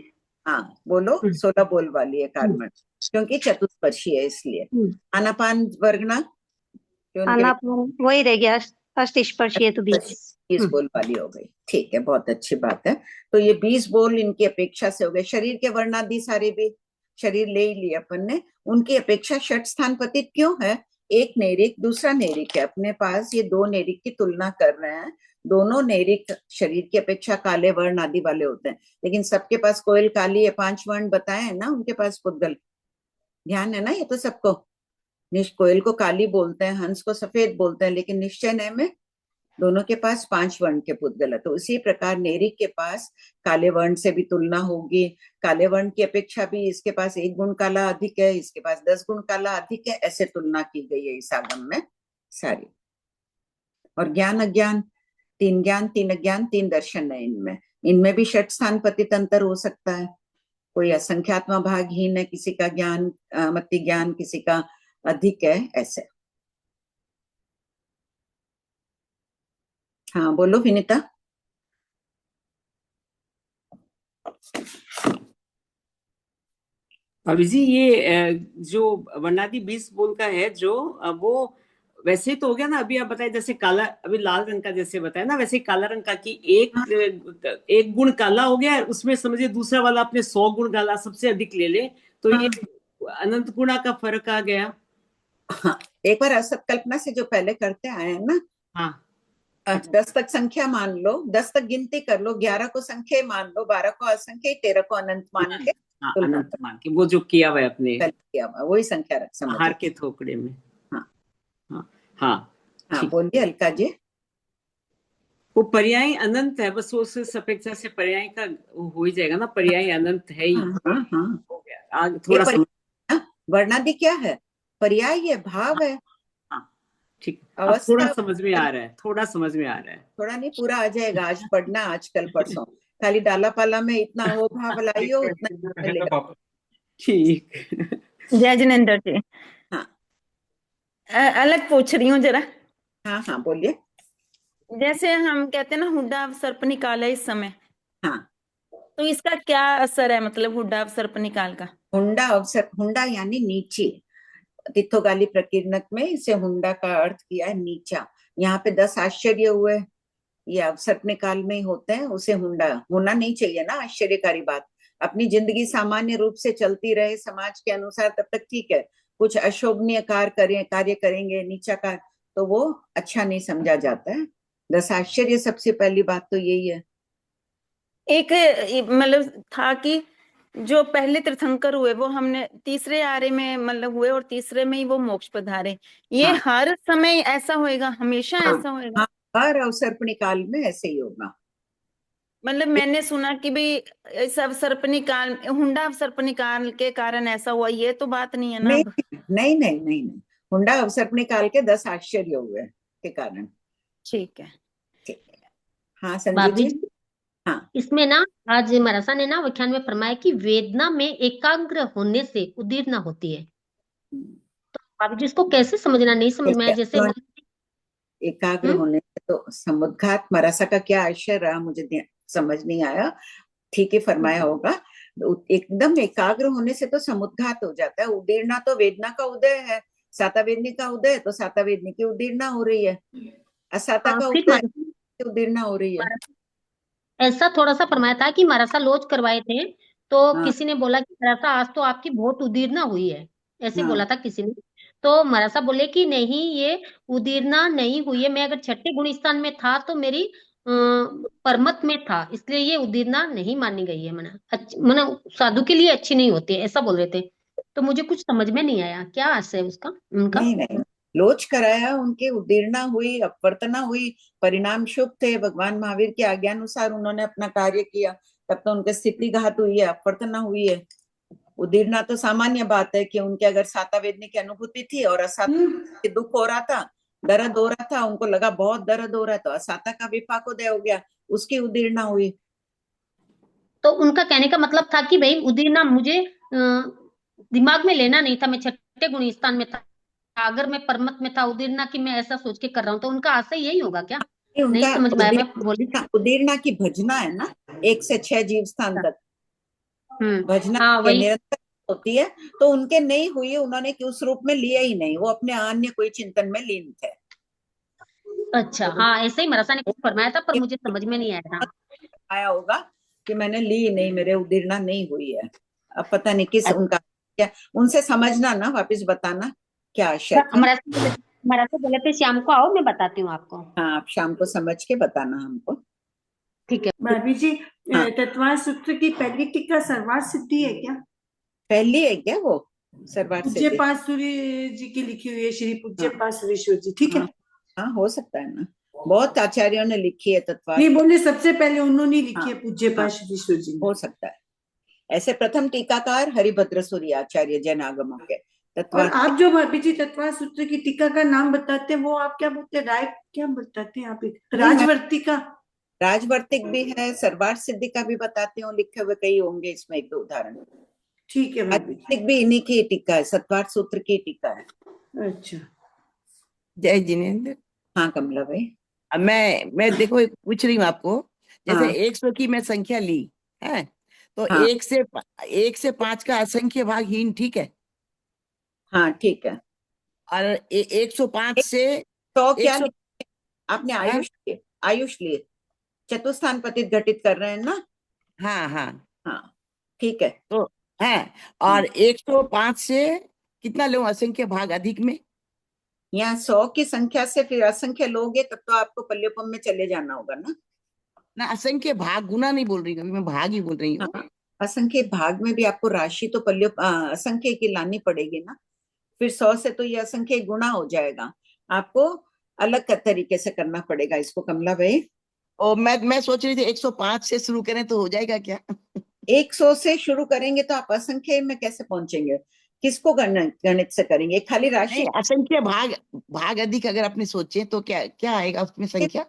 हाँ बोलो, 16 बोल वाली है कार्बन, क्योंकि चतुष्पर्शी है इसलिए। आनापान वर्गणा आनापान वही रह गया, अष्टस्पर्शी है तो 20 बोल वाली हो गई। ठीक है, बहुत अच्छी बात है। तो ये 20 बोल इनकी अपेक्षा से हो गए। शरीर के वर्णादि सारे भी शरीर ले ही लिए अपन ने, उनकी अपेक्षा षट स्थान पतित क्यों है? एक नेरिक, दूसरा नेरिक है अपने पास, ये 2 नेरिक की तुलना कर रहे हैं। दोनों नेरिक शरीर की अपेक्षा काले वर्ण आदि वाले होते हैं, लेकिन सबके पास कोयल काली है, 5 वर्ण बताए हैं ना उनके पास पुद्गल। ध्यान है ना ये तो सबको। कोयल को काली बोलते हैं, हंस को सफेद बोलते हैं, लेकिन निश्चय नय में दोनों के पास 5 वर्ण के पुद्गल है। तो उसी प्रकार नेरिक के पास काले वर्ण से भी तुलना होगी। काले वर्ण की अपेक्षा भी इसके पास 1 गुण काला अधिक है, इसके पास 10 गुण काला अधिक है, ऐसे तुलना की गई है इस आगम में सारी। और ज्ञान अज्ञान, 3 ज्ञान 3 अज्ञान 3 दर्शन है इनमें। इनमें भी षट स्थान पतित अंतर हो सकता है, कोई असंख्यात्म भागहीन है, किसी का ज्ञान मति ज्ञान किसी का अधिक है, ऐसे। हाँ बोलो विनीता। अभी जी ये जो वर्णादि 20 बोल का है जो वो वैसे तो हो गया ना, अभी आप बताए जैसे काला, अभी लाल रंग का जैसे बताया ना, वैसे काला रंग का कि एक गुण काला हो गया, उसमें समझिए दूसरा वाला अपने 100 गुण डाला, सबसे अधिक ले ले, तो ये अनंत गुणा का फर्क आ गया। हाँ, एक बार असत कल्पना से जो पहले करते आए हैं ना, हाँ 10 तक संख्या मान लो, 10 तक गिनती कर लो, 11 को संख्या मान लो, 12 को असंख्य, 13 को अनंत मान के अनंत मान के वो जो किया हुआ है अपने किया हुआ वही संख्या रख समझ हार के थोकड़े में। हाँ हाँ हाँ हाँ बोलिए अलका जी। वो पर्याय अनंत है, बस वो उस अपेक्षा से पर्याय का हो ही जाएगा ना, पर्याय अनंत है ही। हाँ हाँ हो गया आगे थोड़ा वर्णादि क्या है, पर्याय है, भाव है। ठीक, अब थोड़ा समझ में आ रहा है, थोड़ा समझ में आ रहा है, थोड़ा नहीं पूरा आ जाएगा, आज पढ़ना, आज कल परसों, खाली डाला पाला में इतना हो भाव लाइयो उतना मिलेगा। ठीक। जय जिनेंद्र जी। हाँ अलग पूछ रही हूँ जरा। हाँ हाँ बोलिए। जैसे हम कहते हैं ना हुड्डा सर्प निकाला इस समय, हाँ तो इसका क्या असर है, मतलब हुड्डा सर्प निकाल का? हुंडा अवसर, हुंडा यानी नीचे, तिथोगाली प्रकीर्णक में इसे हुंडा का अर्थ किया है नीचा। यहाँ पे 10 आश्चर्य हुए, ये अवसर निकाल में ही होते हैं, उसे हुंडा होना नहीं चाहिए ना, आश्चर्यकारी बात। अपनी जिंदगी सामान्य रूप से चलती रहे समाज के अनुसार तब तक ठीक है, कुछ अशोभनीय कार्य करेंगे नीचा का, तो वो अच्छा नहीं समझा जाता है। 10 आश्चर्य सबसे पहली बात तो यही है। एक मतलब था कि जो पहले तीर्थंकर हुए वो हमने तीसरे आर्य में मतलब हुए और तीसरे में ही वो मोक्ष पधारे, ये हर समय ऐसा होएगा, हमेशा ऐसा होएगा? हर अवसर निकाल में ऐसे ही होगा। मतलब मैंने सुना कि भाई इस अवसर निकाल, हुंडा अवसर निकाल के कारण ऐसा हुआ, ये तो बात नहीं है ना? नहीं नहीं नहीं नहीं, नहीं। हुंडा अवसर निकाल के 10 आश्चर्य हुए के कारण। ठीक है ठीक है। हाँ संजय जी। हाँ इसमें ना आज मरासा ने ना व्याख्यान में फरमाया कि वेदना में एकाग्र होने से उदीर्णा होती है, तो भाभी जी इसको कैसे समझना, नहीं समझ में आया। जैसे एकाग्र होने से तो समुद्घात, मरासा का क्या आशय रहा मुझे समझ नहीं आया, ठीक है फरमाया होगा। एकदम एकाग्र होने से तो समुद्घात हो जाता है, उदीर्णा तो वेदना का उदय है, साता वेदनी का उदय, तो साता वेदनी की उदीर्णा हो रही है, असाता का उदय उदीर्णा हो रही है। ऐसा थोड़ा सा फरमाया था कि मरासा लोच करवाए थे, तो किसी ने बोला कि मरासा आज तो आपकी बहुत उदीर्णा हुई है, ऐसे बोला था किसी ने, तो मरासा बोले कि नहीं ये उदीर्णा नहीं हुई है, मैं अगर छठे गुण स्थान में था तो मेरी परमत में था, इसलिए ये उदीर्णा नहीं मानी गई है, मना साधु के लिए अच्छी नहीं होती है, ऐसा बोल रहे थे। तो मुझे कुछ समझ में नहीं आया क्या आशय है उसका उनका। नहीं लोच कराया, उनके उदीर्णा हुई, अपवर्तना हुई, परिणाम शुभ थे, भगवान महावीर की आज्ञा अनुसार उन्होंने अपना कार्य किया, तब तो उनके स्थिति घात हुई है, अपवर्तना हुई है। उदीर्णा तो सामान्य बात है कि उनके अगर साता वेदनी की अनुभूति थी और असाता दुख हो रहा था, दर्द हो रहा था, उनको लगा बहुत दर्द हो रहा है, तो असाता का विपाक उदय हो गया, उसकी उदीर्णा हुई। तो उनका कहने का मतलब था कि भाई उदीर्णा मुझे दिमाग में लेना नहीं था, मैं छठे गुण स्थान में था, अगर मैं परमत में था उदीर्णा की मैं ऐसा सोच के कर रहा हूँ, तो उनका आशय यही होगा क्या? नहीं समझ में आया। मैं बोली उदीर्णा की भजना है ना, 1 से 6 जीव स्थान तक भजना निरंतर होती है, तो उनके नहीं हुई, उन्होंने उस रूप में लिया ही नहीं, वो अपने अन्य कोई चिंतन में लीन थे। अच्छा हाँ ऐसे ही मरासा ने कुछ फरमाया था, पर मुझे समझ में नहीं आया था। आया होगा कि मैंने ली नहीं, मेरे उदीर्णा नहीं हुई है। अब पता नहीं किस उनका क्या, उनसे समझना ना, वापस बताना क्या आशय था। मरासा बोले थे शाम को आओ मैं बताती हूँ आपको। हाँ आप शाम को समझ के बताना हमको। ठीक है भाभी जी। तत्वार सूत्र की पहली टीका सर्वार्थ सिद्धि है क्या? पहली है क्या वो सर्वार्थ सिद्धि? पूज्य पासूरी जी की लिखी हुई है, श्री पूज्य पासूरीश्वर जी। ठीक है हाँ हो सकता है ना, बहुत आचार्यों ने लिखी है तत्वार। नहीं बोले सबसे पहले उन्होंने लिखी है पूज्य पासूरीश्वर जी। हो सकता है ऐसे। प्रथम टीकाकार हरिभद्र सूर्य आचार्य जैन आगमों के और आप जो भाभी जी तत्वार सूत्र की टीका का नाम बताते हैं वो आप क्या बोलते हैं, राय क्या बताते हैं आप? राजवर्ती का राजवर्तिक भी है, सर्वार्थ सिद्धि का भी बताते हो, लिखे हुए कई होंगे इसमें, एक दो उदाहरण। ठीक है भाभी जी। राजवर्तिक भी इन्हीं की टीका है, सत्वार्थ सूत्र की टीका है। अच्छा, जय जिनेन्द्र। हाँ कमला भाई। अब मैं देखो एक पूछ रही हूँ आपको, जैसे हाँ 100 की मैं संख्या ली है, तो हाँ 1 से 5 का असंख्य भाग हीन, ठीक है? हाँ ठीक है। और 105 से 100 क्या 100, लिए? आपने हाँ आयुष लिए, आयुष लिए, चतुस्थान पतित घटित कर रहे हैं ना? हाँ हाँ, हाँ ठीक है। तो है, और 105 से कितना लूं असंख्य भाग अधिक में? यहाँ 100 की संख्या से फिर असंख्य लोगे तब तो आपको पल्योपम में चले जाना होगा ना। ना, असंख्य भाग, गुना नहीं बोल रही हूँ, मैं भाग ही बोल रही हूँ। हाँ, असंख्य भाग में भी आपको राशि तो असंख्य की लानी पड़ेगी ना। फिर 100 से तो ये असंख्य गुणा हो जाएगा, आपको अलग तरीके से करना पड़ेगा इसको कमला भाई। और मैं सोच रही थी 105 से शुरू करें तो हो जाएगा क्या? 100 से शुरू करेंगे तो आप असंख्य में कैसे पहुंचेंगे? किसको गणित से करेंगे? खाली राशि नहीं, असंख्य भाग अधिक अगर आपने सोचे तो क्या क्या आएगा उसमें संख्या?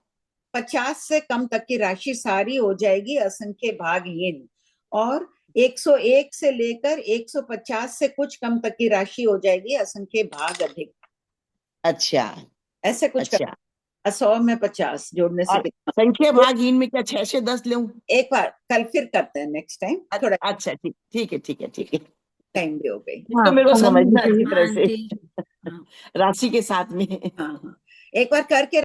50 से कम तक की राशि सारी हो जाएगी असंख्य भागहीन, और 101 से लेकर 150 से कुछ कम तक की राशि हो जाएगी असंख्य भाग अधिक। अच्छा ऐसे कुछ अच्छा। 100 में 50 जोड़ने से और कितना? संख्या भागहीन में क्या 6 से 10 लूं? एक बार कल फिर करते हैं, नेक्स्ट टाइम थोड़ा अच्छा ठीक है। टाइम भी हो गई। तो मेरे को समझ नहीं हाँ अच्छी तरह से आंटी, हाँ राशि के साथ में। हाँ हाँ, एक बार करके